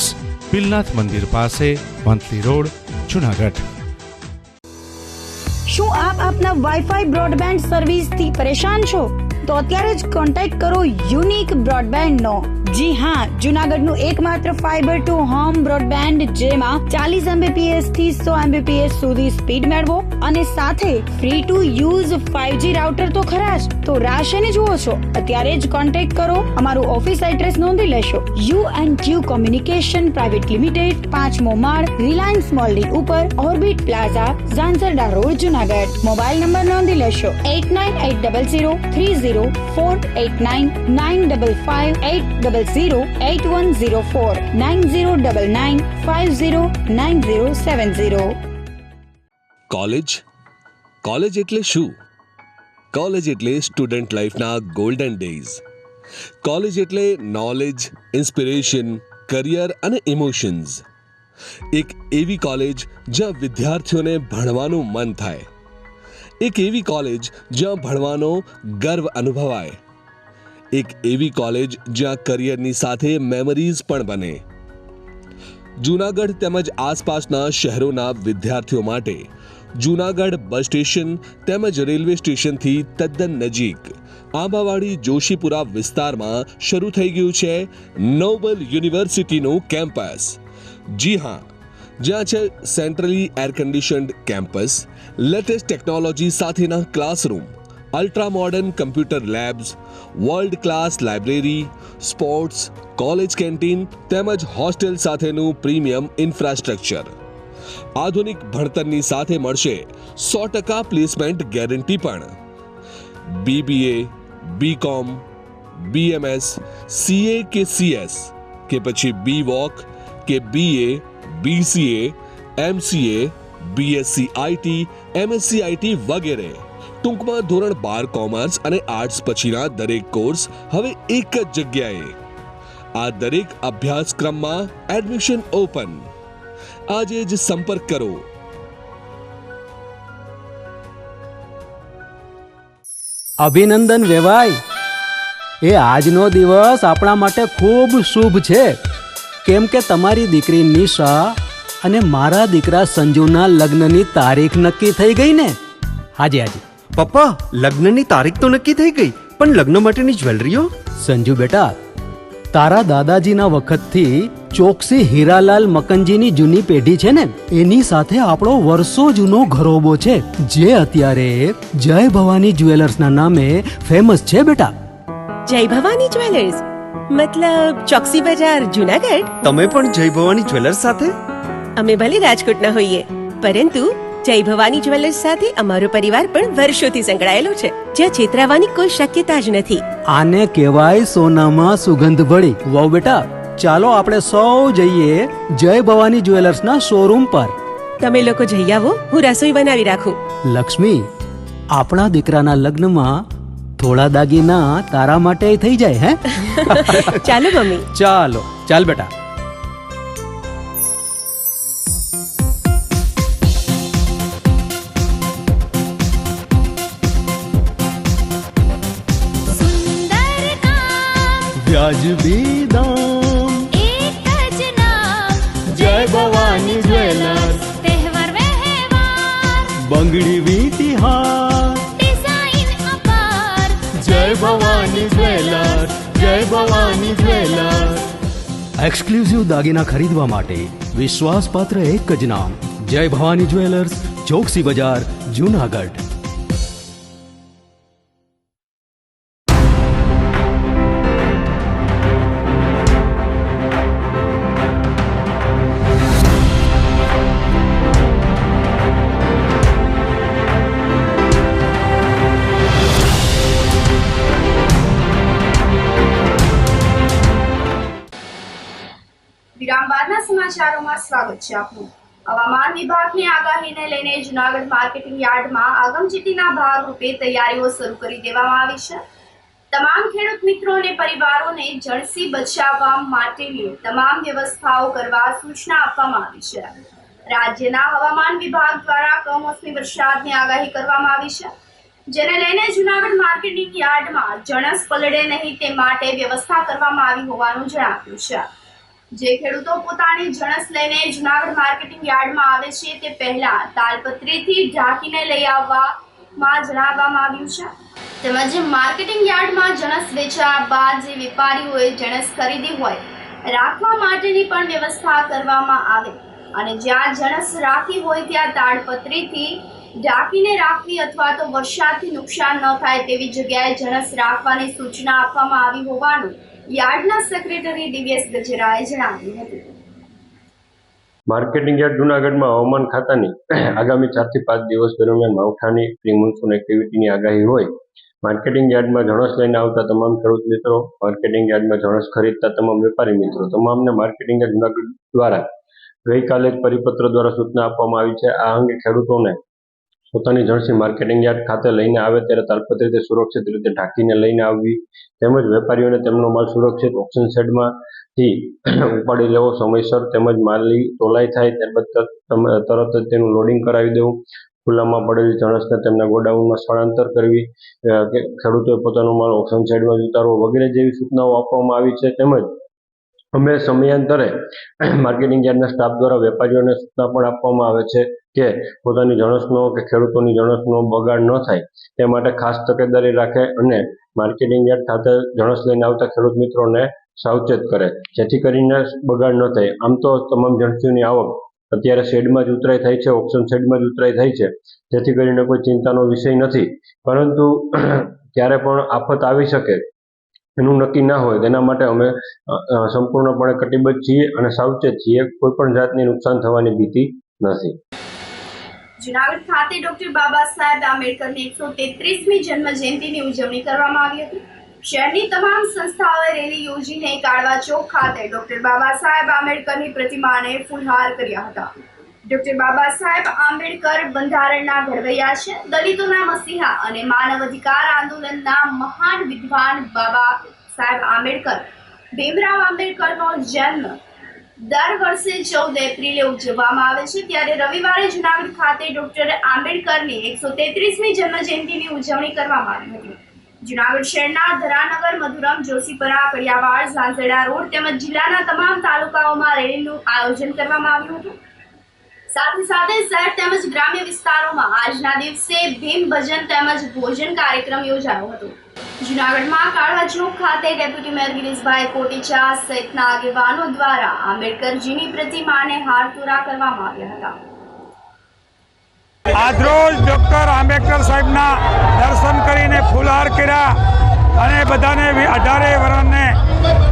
પિલનાથ મંદિર પાસે, મંથલી રોડ, જૂનાગઢ. શું આપ આપના વાઈફાઈ બ્રોડબેન્ડ સર્વિસથી પરેશાન છો? તો અત્યારે જ કોન્ટેક્ટ કરો યુનિક બ્રોડબેન્ડ નો. જી હા, જૂનાગઢનું એકમાત્ર ફાઈબર ટુ હોમ બ્રોડબેન્ડ, જેમાં 40 Mbps થી 100 Mbps સુધી સ્પીડ મેળવો અને સાથે free to use 5G router તો ખરા જ. તો રાહ શેની જુઓ છો? અત્યારે જ કોન્ટેક્ટ કરો. અમારું ઓફિસ એડ્રેસ નોંધી લેશો. U&Q કોમ્યુનિકેશન પ્રાઇવેટ લિમિટેડ, 5મો માળ, રિલાયન્સ મોલની ઉપર, orbit plaza, Zanzarda road, Junagadh. Mobile number નોંધી લેશો 89803048995580808104 9099509070. કોલેજ એટલે શું? કોલેજ એટલે સ્ટુડન્ટ લાઈફના ગોલ્ડન ડેઝ. કોલેજ એટલે નોલેજ, ઇન્સ્પિરેશન, કરિયર અને ઇમોશન્સ. એક એવી કોલેજ જ્યાં વિદ્યાર્થીઓને ભણવાનું મન થાય. એક એવી કોલેજ જ્યાં ભણવાનો ગર્વ અનુભવાય. એક એવી કોલેજ જ્યાં કરિયરની સાથે મેમરીઝ પણ બને. જૂનાગઢ તેમજ આસપાસના શહેરોના વિદ્યાર્થીઓ માટે જૂનાગઢ બસ સ્ટેશન તેમજ રેલવે સ્ટેશનથી તદ્દન નજીક આંબાવાડી જોશીપુરા વિસ્તારમાં શરૂ થઈ ગયું છે નોબલ યુનિવર્સિટીનું કેમ્પસ. જી હા, જ્યાં છે centrally air conditioned campus, latest technology સાથેના classroom, ultra modern computer labs, world class library, sports, college canteen તેમજ હોસ્ટેલ સાથેનું પ્રીમિયમ ઇન્ફ્રાસ્ટ્રક્ચર. આધુનિક ભણતરની સાથે મળશે 100% પ્લેસમેન્ટ ગેરંટી પણ. BBA, BCom, BMS, CA કે CS કે પછી BVoc કે BA, BCA, MCA, BSc IT, MSc IT વગેરે. ટૂંકમાં ધોરણ 12 કોમર્સ અને આર્ટ્સ પછીના દરેક કોર્સ હવે એક જ જગ્યાએ. આ દરેક અભ્યાસક્રમમાં એડમિશન ઓપન. આજે જ સંપર્ક કરો. અભિનંદન વેવાઈ, એ આજનો દિવસ આપણા માટે ખૂબ શુભ છે, કેમ કે તમારી દીકરી નિશા અને મારા દીકરા સંજુના લગ્નની તારીખ નક્કી થઈ ગઈ ને. હાજી હાજી પપ્પા, લગ્નની તારીખ તો નક્કી થઈ ગઈ, પણ લગ્ન માટેની જ્વેલરીઓ? સંજુ બેટા, તારા દાદાજીના વખતથી ચોકસી હીરાલાલ મકનજીની જૂની પેઢી છે ને, એની સાથે આપણો વર્ષો જૂનો ઘરોબો છે, જે અત્યારે જય ભવાની જ્વેલર્સના નામે ફેમસ છે બેટા. જય ભવાની જ્વેલર્સ મતલબ ચોકસી બજાર જુનાગઢ? તમે પણ જય ભવાની જ્વેલર્સ સાથે? અમે ભલે રાજકોટના હોઈએ, પરંતુ જય ભવાની જ્વેલર્સ સાથે અમારો પરિવાર પણ વર્ષોથી સંકળાયેલો છે, જ્યાં છેતરાવાની કોઈ શક્યતા જ નથી. આને કહેવાય સોનામાં સુગંધ ભળી. વાવ બેટા, ચાલો આપણે સૌ જઈએ જય ભવાની જ્વેલર્સના શોરૂમ પર. તમે લોકો જઈ આવો, હું રસોઈ બનાવી રાખું. લક્ષ્મી, આપણા દીકરાના લગ્નમાં થોડા દાગીના તારા માટે થઈ જાય હે? ચાલો મમ્મી. ચાલો ચાલ બેટા. વ્યાજબી દામ, એક જ નામ, જય ભવાની જ્વેલર્સ. તહેવાર વ્યવહાર, બંગડી વીટી હાર, ડિઝાઇન અપાર, જય ભવાની જ્વેલર્સ, જય ભવાની જ્વેલર્સ. એક્સક્લુઝિવ દાગીના ખરીદવા માટે વિશ્વાસપાત્ર એક જ નામ, જય ભવાની જ્વેલર્સ, ચોકસી બજાર, જૂનાગઢ. વિરામ બાદના સમાચારોમાં સ્વાગત છે આપનું. હવામાન વિભાગની આગાહીને લઈને જૂનાગઢ માર્કેટિંગ યાર્ડમાં આગમચેતીના ભાગરૂપે તૈયારીઓ શરૂ કરી દેવામાં આવી છે. તમામ ખેડૂત મિત્રો અને પરિવારોને જણસી બચાવવા માટેની તમામ વ્યવસ્થાઓ કરવા સૂચના આપવામાં આવી છે. રાજ્યના હવામાન વિભાગ દ્વારા કમોસમી વરસાદની આગાહી કરવામાં આવી છે, જેને લઈને જૂનાગઢ માર્કેટિંગ યાર્ડમાં જણસ પલળે નહીં તે માટે વ્યવસ્થા કરવામાં આવી હોવાનું જણાવ્યું છે. જે ખેડૂતો પોતાની જણસ લઈને જૂનાગઢ માર્કેટિંગ યાર્ડમાં આવે છે તે પહેલા તાલપત્રીથી ઢાંકીને લઈ આવવામાં જણાવવામાં આવ્યું છે. તેમજ માર્કેટિંગ યાર્ડમાં જણસ વેચ્યા બાદ જે વેપારીઓએ જણસ ખરીદી હોય રાખવા માટેની પણ વ્યવસ્થા કરવામાં આવે અને જ્યાં જણસ રાખી હોય ત્યાં તાડપત્રીથી ઢાંકીને રાખવી અથવા તો વરસાદથી નુકસાન ન થાય તેવી જગ્યાએ જણસ રાખવાની સૂચના આપવામાં આવી હોવાનું યાર્ડના સેક્રેટરી દિવ્યેશ ગજેરાએ જણાવ્યું હતું. માર્કેટિંગ યાર્ડ જૂનાગઢમાં હવામાન ખાતાની આગામી 4 થી 5 દિવસ દરમિયાન માવઠાની પ્રી મોન્સૂન એક્ટિવિટીની આગાહી હોય. માર્કેટિંગ યાર્ડમાં જણસ લઈને આવતા તમામ ખેડૂત મિત્રો, માર્કેટિંગ યાર્ડમાં જણસ ખરીદતા તમામ વેપારી મિત્રો, તમામને માર્કેટિંગ યાર્ડ જૂનાગઢ દ્વારા ગઈકાલે જ પરિપત્ર દ્વારા સૂચના આપવામાં આવી છે. આ અંગે ખેડૂતોને પોતાની જણસી માર્કેટિંગ યાર્ડ ખાતે લઈને આવે ત્યારે તાલપત્રીથી સુરક્ષિત રીતે ઢાંકીને લઈને આવવી, તેમજ વેપારીઓને તેમનો માલ સુરક્ષિત ઓક્શન શેડમાંથી ઉપાડી લેવો સમયસર, તેમજ માલની તોલાઈ થાય ત્યારબાદ તરત જ તેનું લોડિંગ કરાવી દેવું. ખુલ્લામાં પડેલી જણસને તેમના ગોડાઉનમાં સ્થળાંતર કરવી, કે ખેડૂતોએ પોતાનો માલ ઓપ્શન સાઇડમાં ઉતારવો વગેરે જેવી સૂચનાઓ આપવામાં આવી છે. તેમજ અમે સમયાંતરે માર્કેટિંગ યાર્ડના સ્ટાફ દ્વારા વેપારીઓને સૂચના પણ આપવામાં આવે છે કે પોતાની જણસનો કે ખેડૂતોની જણસનો બગાડ ન થાય તે માટે ખાસ તકેદારી રાખે અને માર્કેટિંગ યાર્ડ ખાતે જણસ લઈને આવતા ખેડૂત મિત્રોને સાવચેત કરે, જેથી કરીને બગાડ ન થાય. આમ તો તમામ જણસીઓની આવક અત્યારે શેડમાં જ ઉતરાઈ થાય છે, ઓપ્શન શેડમાં જ ઉતરાઈ થાય છે, જેથી કરીને કોઈ ચિંતાનો વિષય નથી. પરંતુ ક્યારે પણ આફત આવી શકે એનું નક્કી ના હોય તેના માટે અમે સંપૂર્ણપણે કટિબદ્ધ છીએ અને સાવચેત છીએ. કોઈ પણ જાતની નુકસાન થવાની ભીતિ નથી. જૂનાગઢ ખાતે ડોક્ટર બાબા સાહેબ આંબેડકરની 133મી જન્મ જયંતિની ઉજવણી કરવામાં આવી હતી. શહેરની તમામ સંસ્થાઓએ રેલી યોજીને કાળવા ચોક ખાતે ડોક્ટર બાબા સાહેબ આંબેડકરની પ્રતિમાને ફૂલહાર કર્યા હતા. ડોક્ટર બાબા સાહેબ આંબેડકર બંધારણના ઘડવૈયા છે. દલિતોના મસીહા અને માનવ અધિકાર આંદોલનના મહાન વિદ્વાન બાબા સાહેબ આંબેડકર, ભીમરાવ આંબેડકરનો જન્મ દર વર્ષે 14 એપ્રિલે ઉજવવામાં આવે છે. ત્યારે રવિવારે જૂનાગઢ ખાતે ડોક્ટર આંબેડકરની 133મી જન્મજયંતિની ઉજવણી કરવામાં આવી હતી. જૂનાગઢ શહેરના ધરાનગર, મધુરમ, જોશીપરા, કડિયાવાડ, ઝાંઝરડા રોડ તેમજ જિલ્લાના તમામ તાલુકાઓમાં રેલીનું આયોજન કરવામાં આવ્યું હતું. સાથે સાથે શહેર તેમજ ગ્રામ્ય વિસ્તારોમાં આજના દિવસે ભીમ ભજન તેમજ ભોજન કાર્યક્રમ યોજાયો હતો. જૂનાગઢમાં કાળવા ચોક ખાતે ડેપ્યુટી મેયર ગિરીશભાઈ કોટેચા સહિતના આગેવાનો દ્વારા આંબેડકરજીની પ્રતિમાને હારતોરા કરવામાં આવ્યા હતા. આજરોજ ડોક્ટર આંબેડકર સાહેબના દર્શન કરીને ફૂલહાર કર્યા અને બધાને 18 વર્ષને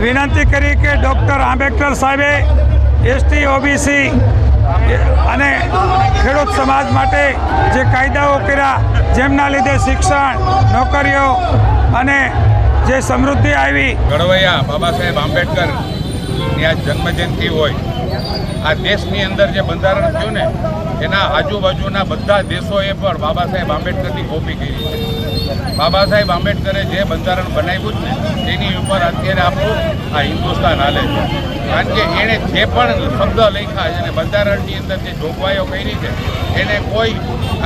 વિનંતી કરી કે ડોક્ટર આંબેડકર સાહેબે એસટી, ઓબીસી અને ખેડૂત સમાજ માટે જે કાયદાઓ કર્યા, જેમના લીધે શિક્ષણ, નોકરીઓ અને જે સમૃદ્ધિ આવી. ઘડવૈયા બાબા સાહેબ આંબેડકરની આ જન્મજયંતિ હોય, આ દેશની અંદર જે બંધારણ થયું ને એના આજુબાજુના બધા દેશોએ પણ બાબા સાહેબ આંબેડકરની કોપી કરી છે. બાબા સાહેબ આંબેડકરે જે બંધારણ બનાવ્યું છે ને તેની ઉપર અત્યારે આપણું આ હિન્દુસ્તાન હાલે છે. કારણ કે એણે જે પણ શબ્દ લખ્યા છે અને બંધારણની અંદર જે જોગવાઈઓ કરી છે એને કોઈ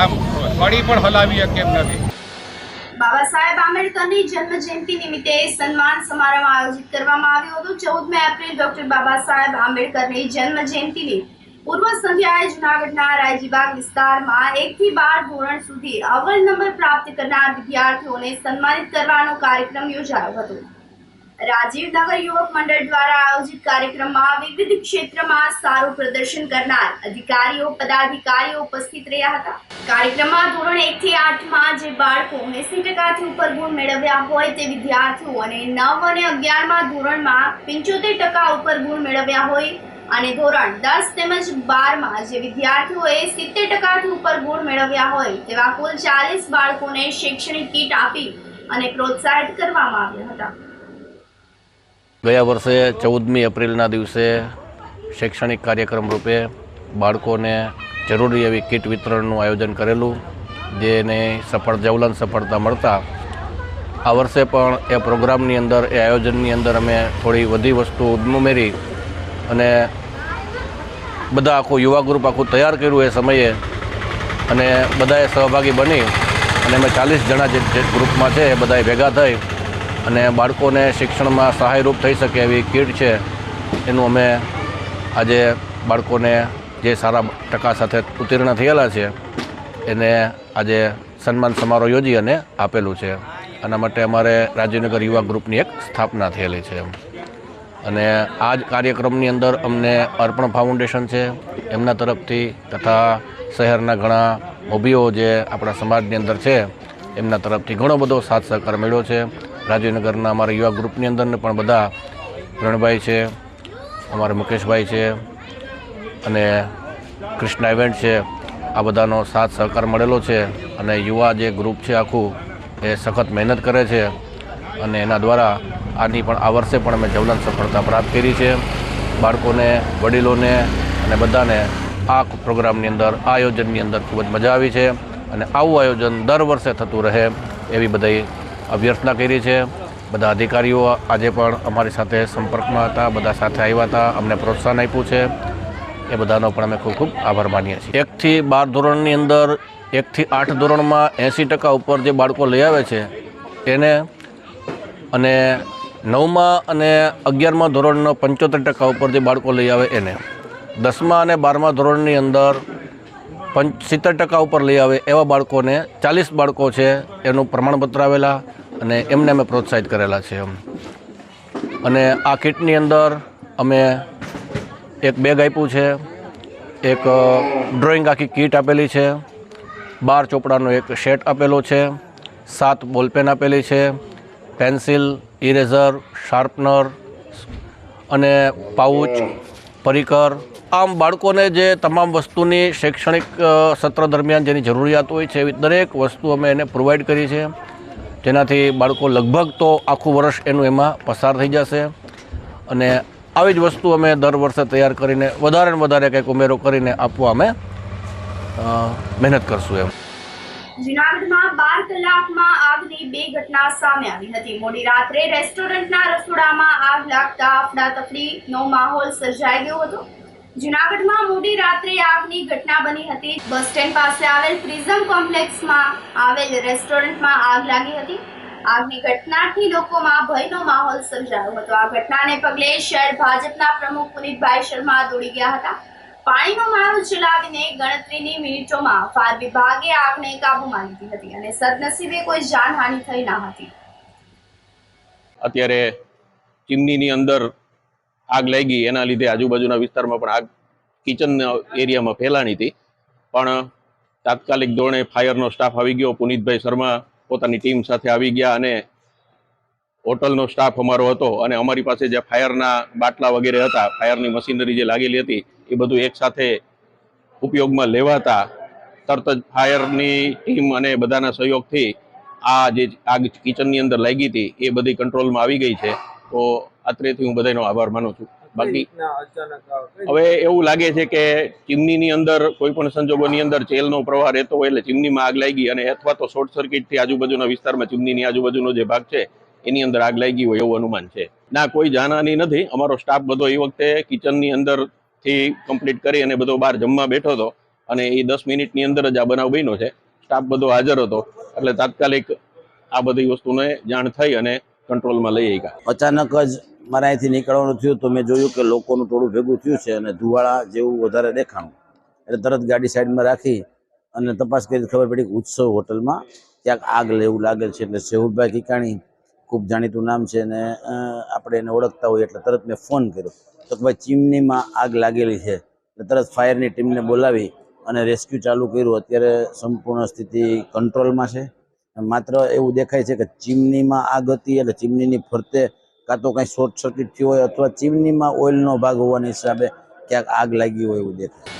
આમ કડી પણ હલાવી શકે એમ નથી. બાબા સાહેબ આંબેડકરની જન્મ જયંતિ નિમિત્તે સન્માન સમારોહ આયોજિત કરવામાં આવ્યો હતો. 14 એપ્રિલ ડોક્ટર બાબા સાહેબ આંબેડકરની જન્મ જયંતિની પૂર્વ સંધ્યાએ જૂનાગઢના રાયજીબાગ વિસ્તારમાં 1 થી 12 ધોરણ સુધી અવ્વલ નંબર પ્રાપ્ત કરનાર વિદ્યાર્થીઓને સન્માનિત કરવાનો કાર્યક્રમ યોજાયો હતો. રાજીવનગર યુવક મંડળ દ્વારા આયોજિત કાર્યક્રમમાં વિવિધ ક્ષેત્રમાં સારું પ્રદર્શન કરનાર અધિકારીઓ, પદાધિકારીઓ ઉપસ્થિત રહ્યા હતા. કાર્યક્રમમાં ધોરણ 1 થી 8માં જે બાળકો 80% ઉપર ગુણ મેળવ્યા હોય તે વિદ્યાર્થીઓ અને 9 અને 11માં ધોરણમાં 75% ઉપર ગુણ મેળવ્યા હોય અને ધોરણ 10 તેમજ 12માં જે વિદ્યાર્થીઓએ 70% ઉપર ગુણ મેળવ્યા હોય તેવા કુલ 40 બાળકોને શૈક્ષણિક કીટ આપી અને પ્રોત્સાહિત કરવામાં આવ્યા હતા. ગયા વર્ષે 14મી એપ્રિલના દિવસે શૈક્ષણિક કાર્યક્રમ રૂપે બાળકોને જરૂરી એવી કીટ વિતરણનું આયોજન કરેલું, જેને જ્વલંત સફળતા મળતા આ વર્ષે પણ એ પ્રોગ્રામની અંદર, એ આયોજનની અંદર અમે થોડી બધી વસ્તુ ઉમેરી અને બધા આખું યુવા ગ્રુપ આખું તૈયાર કર્યું એ સમયે અને બધાએ સહભાગી બની અને અમે 40 જણા જે ગ્રુપમાં છે એ બધાએ ભેગા થઈ અને બાળકોને શિક્ષણમાં સહાયરૂપ થઈ શકે એવી કીટ છે એનું અમે આજે બાળકોને જે સારા ટકા સાથે ઉત્તીર્ણ થયેલા છે એને આજે સન્માન સમારોહ યોજી અને આપેલું છે. આના માટે અમારે રાજીવનગર યુવા ગ્રુપની એક સ્થાપના થયેલી છે અને આ જ કાર્યક્રમની અંદર અમને અર્પણ ફાઉન્ડેશન છે એમના તરફથી તથા શહેરના ઘણા મોભીઓ જે આપણા સમાજની અંદર છે એમના તરફથી ઘણો બધો સાથ સહકાર મળ્યો છે. રાજીવનગરના અમારા યુવા ગ્રુપની અંદરને પણ બધા રણભાઈ છે, અમારા મુકેશભાઈ છે અને કૃષ્ણા ઇવેન્ટ છે, આ બધાનો સાથ સહકાર મળેલો છે અને યુવા જે ગ્રુપ છે આખું એ સખત મહેનત કરે છે અને એના દ્વારા આની પણ આ વર્ષે પણ અમે જ્વલંત સફળતા પ્રાપ્ત કરી છે. બાળકોને, વડીલોને અને બધાને આ પ્રોગ્રામની અંદર, આ આયોજનની અંદર ખૂબ જ મજા આવી છે અને આવું આયોજન દર વર્ષે થતું રહે એવી બધી અભ્યર્થના કરી છે. બધા અધિકારીઓ આજે પણ અમારી સાથે સંપર્કમાં હતા, બધા સાથે આવ્યા હતા, અમને પ્રોત્સાહન આપ્યું છે. એ બધાનો પણ અમે ખૂબ ખૂબ આભાર માનીએ છીએ. 1 થી 12 ધોરણની અંદર 1થી 8 ધોરણમાં 80% ઉપર જે બાળકો લઈ આવે છે એને, અને 9મા અને 11મા ધોરણનો 75% ઉપર જે બાળકો લઈ આવે એને, 10મા અને 12મા ધોરણની અંદર 70% ઉપર લઈ આવે એવા બાળકોને 40 બાળકો છે એનું પ્રમાણપત્ર આવેલા અને એમને અમે પ્રોત્સાહિત કરેલા છે. અને આ કિટની અંદર અમે એક બેગ આપ્યું છે, એક ડ્રોઈંગ આખી કીટ આપેલી છે, 12 ચોપડાનો એક સેટ આપેલો છે, 7 બોલપેન આપેલી છે, પેન્સિલ, ઇરેઝર, શાર્પનર અને પાઉચ, પરિકર. આમ બાળકોને જે તમામ વસ્તુની શૈક્ષણિક સત્ર દરમિયાન જેની જરૂરિયાત હોય છે એવી દરેક વસ્તુ અમે એને પ્રોવાઈડ કરી છે, જેનાથી બાળકો લગભગ તો આખું વર્ષ એનું એમાં પસાર થઈ જશે. અને આવી જ વસ્તુ અમે દર વર્ષે તૈયાર કરીને વધારે ને વધારે કંઈક ઉમેરો કરીને આપવા અમે મહેનત કરશું એમ. જૂનાગઢમાં 12 કલાકમાં આગની 2 ઘટના સામે આવી હતી. મોડી રાત્રે રેસ્ટોરન્ટના રસોડામાં આગ લાગતા અફડાતફડીનો માહોલ સર્જાઈ ગયો હતો. જૂનાગઢમાં મોડી રાત્રે આગની ઘટના બની હતી. બસ સ્ટેન્ડ પાસે આવેલ પ્રિઝમ કોમ્પ્લેક્સમાં આવેલ રેસ્ટોરન્ટમાં આગ લાગી હતી. આગની ઘટનાથી લોકોમાં ભયનો માહોલ સર્જાયો હતો. આ ઘટનાને પગલે શહેર ભાજપના પ્રમુખ પુનિતભાઈ શર્મા દોડી ગયા હતા. પાણીનો મારો ચલાવીને ગણતરીની મિનિટોમાં ફાયર વિભાગે આગને કાબૂમાં લીધી હતી અને સદનસીબે કોઈ જાનહાનિ થઈ ન હતી. અત્યારે ચીમનીની અંદર આગ લાગી, એના લીધે આજુબાજુના વિસ્તારમાં પણ આગ કિચન એરિયામાં ફેલાણી હતી. પણ તાત્કાલિક ધોરણે ફાયરનો સ્ટાફ આવી ગયો. પુનિતભાઈ શર્મા પોતાની ટીમ સાથે આવી ગયા અને હોટલનો સ્ટાફ અમારો હતો અને અમારી પાસે જે ફાયરના બાટલા વગેરે હતા, ફાયરની મશીનરી જે લાગેલી હતી એ બધું એકસાથે ઉપયોગમાં લેવાતા તરત જ ફાયરની ટીમ અને બધાના સહયોગથી આ જે આગ કિચનની અંદર લાગી હતી એ બધી કંટ્રોલમાં આવી ગઈ છે. તો અત્રેથી હું બધાનો આભાર માનું છું. બાકી હવે એવું લાગે છે કે ચીમનીની અંદર કોઈ પણ સંજોગોની અંદર તેલનો પ્રવાહ રહેતો હોય એટલે ચીમનીમાં આગ લાગી અને અથવા તો શોર્ટ સર્કિટથી આજુબાજુના વિસ્તારમાં ચીમનીની આજુબાજુનો જે ભાગ છે એની અંદર આગ લાગી હોય એવું અનુમાન છે. ના, કોઈ જાનહાની નથી. અમારો સ્ટાફ બધો એ વખતે કિચનની અંદરથી કમ્પ્લીટ કરી અને બધો બહાર જમવા બેઠો હતો અને એ 10 મિનિટની અંદર જ આ બનાવ બન્યો છે. સ્ટાફ બધો હાજર હતો એટલે તાત્કાલિક આ બધી વસ્તુને જાણ થઈ અને કંટ્રોલમાં લઈ ગયા. અચાનક જ મારે અહીંથી નીકળવાનું થયું તો મેં જોયું કે લોકોનું ટોળું ભેગું થયું છે અને ધુવાળા જેવું વધારે દેખાણું. એટલે તરત ગાડી સાઈડમાં રાખી અને તપાસ કરી ખબર પડી કે ઉત્સવ હોટલમાં ક્યાંક આગ લેવું લાગેલ છે. એટલે શેહુરભાઈ કિકાણી ખૂબ જાણીતું નામ છે અને આપણે એને ઓળખતા હોય એટલે તરત મેં ફોન કર્યો તો ભાઈ ચીમનીમાં આગ લાગેલી છે. એટલે તરત ફાયરની ટીમને બોલાવી અને રેસ્ક્યુ ચાલુ કર્યું. અત્યારે સંપૂર્ણ સ્થિતિ કંટ્રોલમાં છે. માત્ર એવું દેખાય છે કે ચીમનીમાં આગ હતી એટલે ચીમનીની ફરતે કાં તો કંઈ શોર્ટ સર્કિટ થયું હોય અથવા ચીમનીમાં ઓઇલનો ભાગ હોવાના હિસાબે ક્યાંક આગ લાગી હોય એવું દેખાય.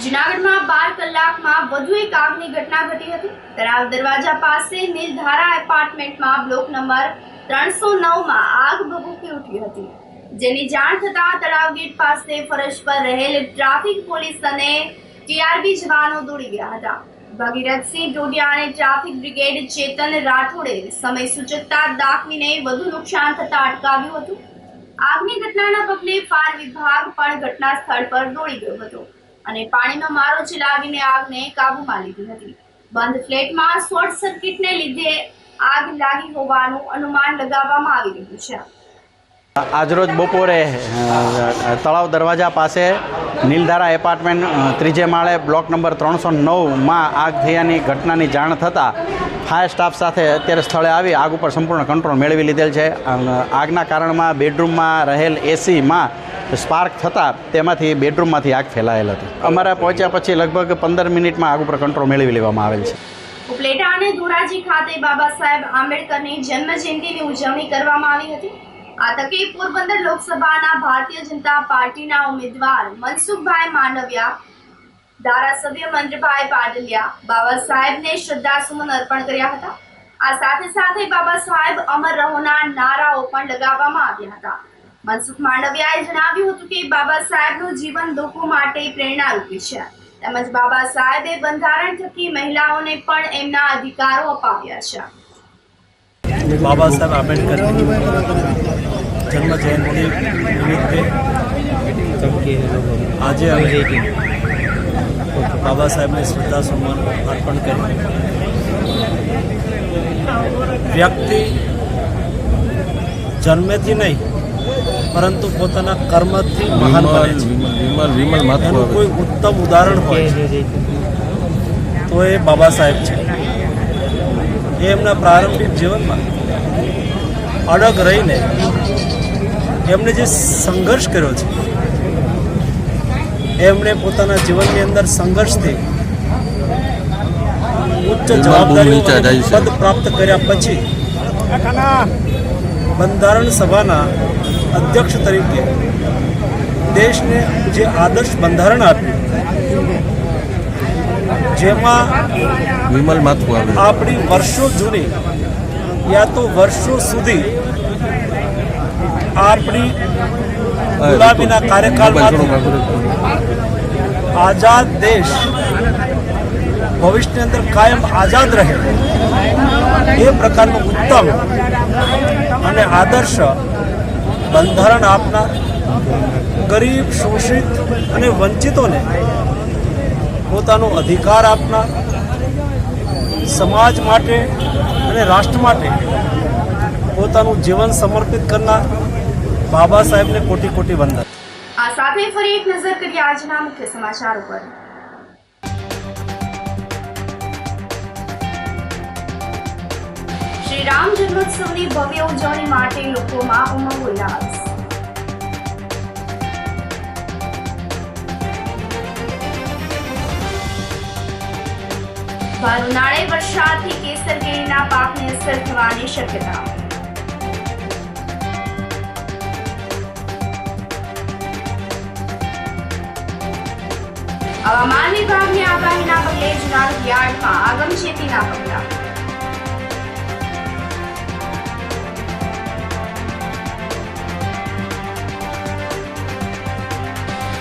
જૂનાગઢમાં 12 કલાકમાં વધુ એક આગની ઘટના ઘટી હતી. તળાવ દરવાજા પાસે નીલધારા એપાર્ટમેન્ટમાં બ્લોક નંબર 309માં આગ ભભૂકી ઉઠી હતી. જેની જાણ થતાં તળાવ ગેટ પાસે ફરજ પર રહેલ ટ્રાફિક પોલીસ અને ટીઆરબી જવાનો દોડી ગયા હતા. ભગીરથસિંહ ડોડિયા અને ટ્રાફિક બ્રિગેડ ચેતન રાઠોડે સમય સૂચકતા દાખવીને વધુ નુકસાન થતા અટકાવ્યું હતું. આગની ઘટનાના પગલે ફાયર વિભાગ પણ ઘટના સ્થળ પર દોડી ગયો હતો અને પાણીનો મારો ચલાવીને આગને કાબૂમાં લીધી હતી. બંધ ફ્લેટમાં શોર્ટ સર્કિટને લીધે આગ લાગી હોવાનું અનુમાન લગાવવામાં આવી રહ્યું છે. આજરોજ બપોરે તળાવ દરવાજા પાસે નીલધારા એપાર્ટમેન્ટ ત્રીજે માળે બ્લોક નંબર 309માં આગ થયાની ઘટનાની જાણ થતાં ફાયર સ્ટાફ સાથે અત્યારે સ્થળે આવી આગ ઉપર સંપૂર્ણ કંટ્રોલ મેળવી લીધેલ છે. આગના કારણમાં બેડરૂમમાં રહેલ એસીમાં સ્પાર્ક થતાં તેમાંથી બેડરૂમમાંથી આગ ફેલાયેલ હતી. અમારા પહોંચ્યા પછી લગભગ 15 મિનિટમાં આગ ઉપર કંટ્રોલ મેળવી લેવામાં આવેલ છે. ઉપલેટા અને ધોરાજી ખાતે બાબા સાહેબ આંબેડકરની જન્મ જયંતિની ઉજવણી કરવામાં આવી હતી. આ તકે પોરબંદર લોકસભાના ભારતીય જનતા પાર્ટીના ઉમેદવાર મનસુખભાઈ માંડવિયા, ધારાસભ્ય મહેન્દ્રભાઈ પાડલિયા બાબા સાહેબને શ્રદ્ધાસુમન અર્પણ કર્યા હતા. આ સાથે સાથે બાબા સાહેબ અમર રહોના નારાઓ પણ લગાવવામાં આવ્યા હતા. મનસુખ માંડવિયાએ જણાવ્યું હતું કે બાબા સાહેબનું જીવન લોકો માટે પ્રેરણારૂપી છે. તેમજ બાબા સાહેબે બંધારણ થકી મહિલાઓને પણ એમના અધિકારો અપાવ્યા છે. બાબા સાહેબ આંબેડકરની જન્મ જયંતિ નિમિત્તે આજે અમે બાબા સાહેબને શ્રદ્ધાસુમન અર્પણ કરી. વ્યક્તિ જન્મેથી નહીં પરંતુ પોતાના કર્મથી મહાન બને છે. એનું કોઈ ઉત્તમ ઉદાહરણ હોય તો એ બાબા સાહેબ છે. એ એમના પ્રારંભિક જીવનમાં અડગ રહીને એમણે જે સંઘર્ષ કર્યો છે, એમણે પોતાના જીવનની અંદર સંઘર્ષથી ઉચ્ચ જવાબદારી પદ પ્રાપ્ત કર્યા પછી બંધારણ સભાના અધ્યક્ષ તરીકે દેશને જે આદર્શ બંધારણ આપ્યું, જેમાં આપણી વર્ષો જૂની યા તો વર્ષો સુધી આપણી ગુલામીના કાર્યકાળમાંથી આઝાદ દેશ ભવિષ્યની અંદર કાયમ આઝાદ રહે એ પ્રકારનું ઉત્તમ અને આદર્શ બંધારણ આપનાર, ગરીબ, શોષિત અને વંચિતોને પોતાનો અધિકાર આપનાર, સમાજ માટે અને રાષ્ટ્ર માટે પોતાનું જીવન સમર્પિત કરનાર બાબા સાહેબને કોટી કોટી વંદન. આ સાથે ફરી એક નજર કરીએ આજના મુખ્ય સમાચારો પર. શ્રી રામ જન્મોત્સવની ભવ્ય ઉજવણી માટે લોકોમાં ઉમંગ ઉલ્લાસ. ભર ઉનાળે વરસાદથી કેસર કેરીના પાકને અસર થવાની શક્યતા. હવામાન વિભાગની આગાહીના પગલે જુનાગઢ યાર્ડમાં આગમચેતીના પગલાં.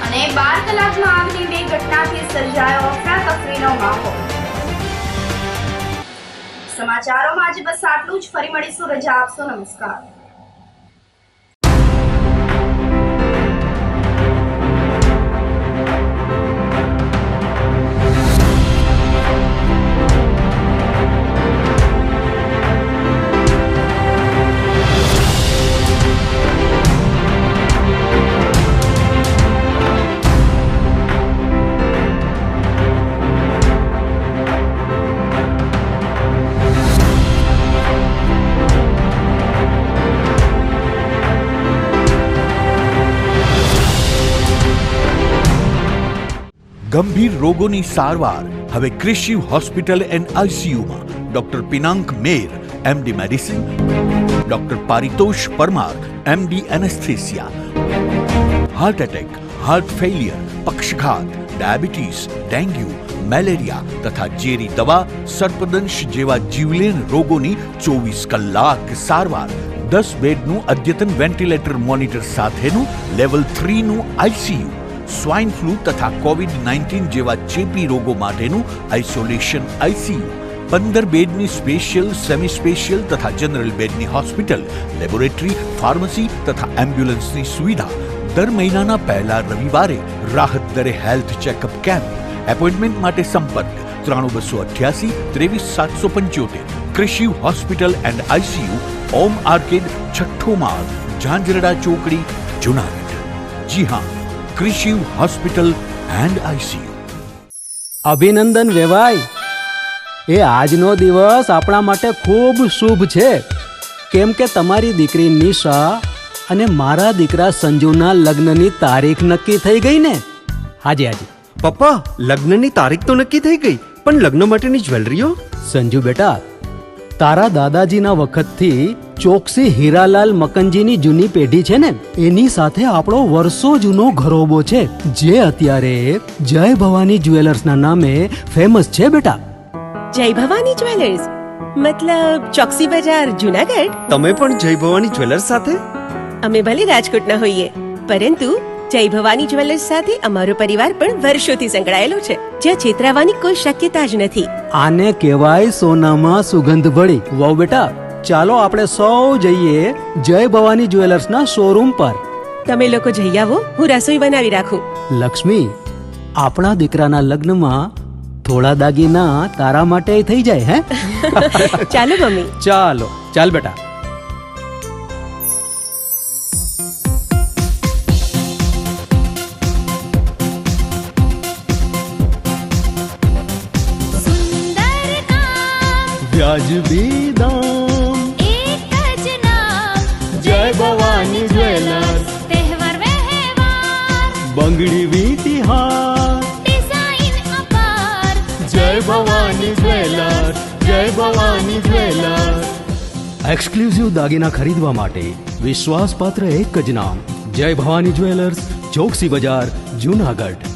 અને 12 કલાકમાં આગની બે ઘટનાથી સર્જાયો અફરાતફરીનો માહોલ. સમાચારોમાં આજે બસ આટલું જ. ફરી મળીશું. રજા આપશો. નમસ્કાર. ગંભીર રોગોની સારવાર હવે કૃષિ હોસ્પિટલ એન્ડ આઈસીયુમાં doctor Pinank Mer, MD medicine, doctor Paritosh Parmar, MD anaesthesia. Heart attack, heart failure, પક્ષઘાત, ડાયાબિટીસ, ડેન્ગ્યુ, મેલેરિયા તથા ઝેરી દવા, સર્પદંશ જેવા જીવલેણ રોગોની 24 કલાક સારવાર. 10 બેડનું અદ્યતન વેન્ટિલેટર મોનિટર સાથેનું લેવલ 3નું આઈસીયુ. સ્વાઇન ફ્લૂ તથા કોવિડ-19 જેવા ચેપી રોગો માટેનું આઇસોલેશન આઈસીયુ. 15 બેડની સ્પેશિયલ, સેમી સ્પેશિયલ તથા જનરલ બેડની હોસ્પિટલ, લેબોરેટરી, ફાર્મસી તથા એમ્બ્યુલન્સની સુવિધા. દર મહિનાના પહેલા રવિવારે રાહત દરે હેલ્થ ચેકઅપ કેમ્પ. એપોઇન્ટમેન્ટ માટે સંપર્ક 9288 23775. કૃષિ hospital and ICU, Om arcade, છઠ્ઠો માળ, ઝાંઝરડા ચોકડી, જુનાગઢ. જી હા, કૃષિ હોસ્પિટલ એન્ડ આઈસીયુ. અભિનંદન વેવાઈ, એ આજનો દિવસ આપણા માટે ખૂબ શુભ છે, કેમ કે તમારી દીકરી નિશા અને મારા દીકરા સંજુના લગ્નની તારીખ નક્કી થઈ ગઈ ને. હાજી હાજી પપ્પા, લગ્નની તારીખ તો નક્કી થઈ ગઈ, પણ લગ્ન માટેની જ્વેલરીઓ? સંજુ બેટા, તારા દાદાજીના વખતથી ચોકસી હીરાલાલ મકનજીની જૂની પેઢી છે ને, એની સાથે આપણો વર્ષો જૂનો ઘરોબો છે, જે અત્યારે જય ભવાની જ્વેલર્સના નામે ફેમસ છે બેટા. જય ભવાની જ્વેલર્સ મતલબ ચોકસી બજાર, જુનાગઢ? તમે પણ જય ભવાની જ્વેલર્સ સાથે? અમે ભલે રાજકોટના હોઈએ, પરંતુ જય ભવાની જ્વેલર્સ સાથે અમારો પરિવાર પણ વર્ષોથી સંકળાયેલો છે, જ્યાં છેતરાવાની કોઈ શક્યતા જ નથી. આને કહેવાય સોનામાં સુગંધ ભળી. વાવ બેટા, ચાલો આપણે સૌ જઈએ જય ભવાની જ્વેલર્સના શોરૂમ પર. તમે લોકો જઈ આવો, હું રસોઈ બનાવી રાખું. લક્ષ્મી, આપણા દીકરાના લગ્નમાં થોડા દાગીના તારા માટે થઈ જાય હે? ચાલો મમ્મી. ચાલો ચાલ બેટા. વ્યાજબી દામ એક જ નામ જય ભવાની જ્વેલર્સ. તહેવાર વ્યવહાર બંગડી વીટી હાર ડિઝાઇન અપાર જય ભવાની જ્વેલર્સ. જય ભવાની જ્વેલર્સ. એક્સક્લુઝિવ દાગીના ખરીદવા માટે વિશ્વાસપાત્ર એક જ નામ જય ભવાની જ્વેલર્સ, ચોકસી બજાર, જુનાગઢ.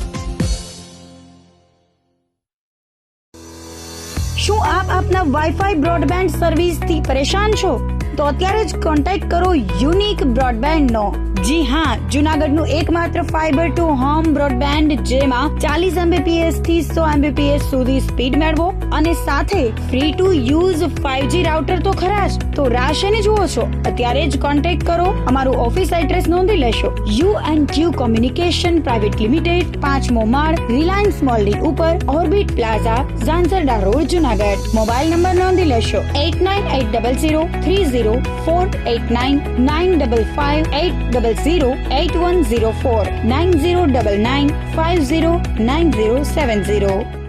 શું આપ આપના વાઈફાઈ બ્રોડબેન્ડ સર્વિસથી પરેશાન છો? તો અત્યારે જ કોન્ટેક્ટ કરો યુનિક બ્રોડબેન્ડ નો. જી હા, જુનાગઢનું એકમાત્ર ફાઈબર ટુ હોમ બ્રોડબેન્ડ જેમાં 40 Mbps થી 100 Mbps સુધી સ્પીડ મેળવો અને સાથે free to use 5G router તો ખરા જ. તો રાહ શેની જુઓ છો? અત્યારે જ કોન્ટેક્ટ કરો. અમારું ઓફિસ એડ્રેસ નોંધી લેશો. U&Q કોમ્યુનિકેશન પ્રાઇવેટ લિમિટેડ, 5મો માળ, રિલાયન્સ મોલની ઉપર, orbit plaza, Zanzarda road, Junagadh. Mobile number નોંધી લેશો 89803048995585808104 9099509070.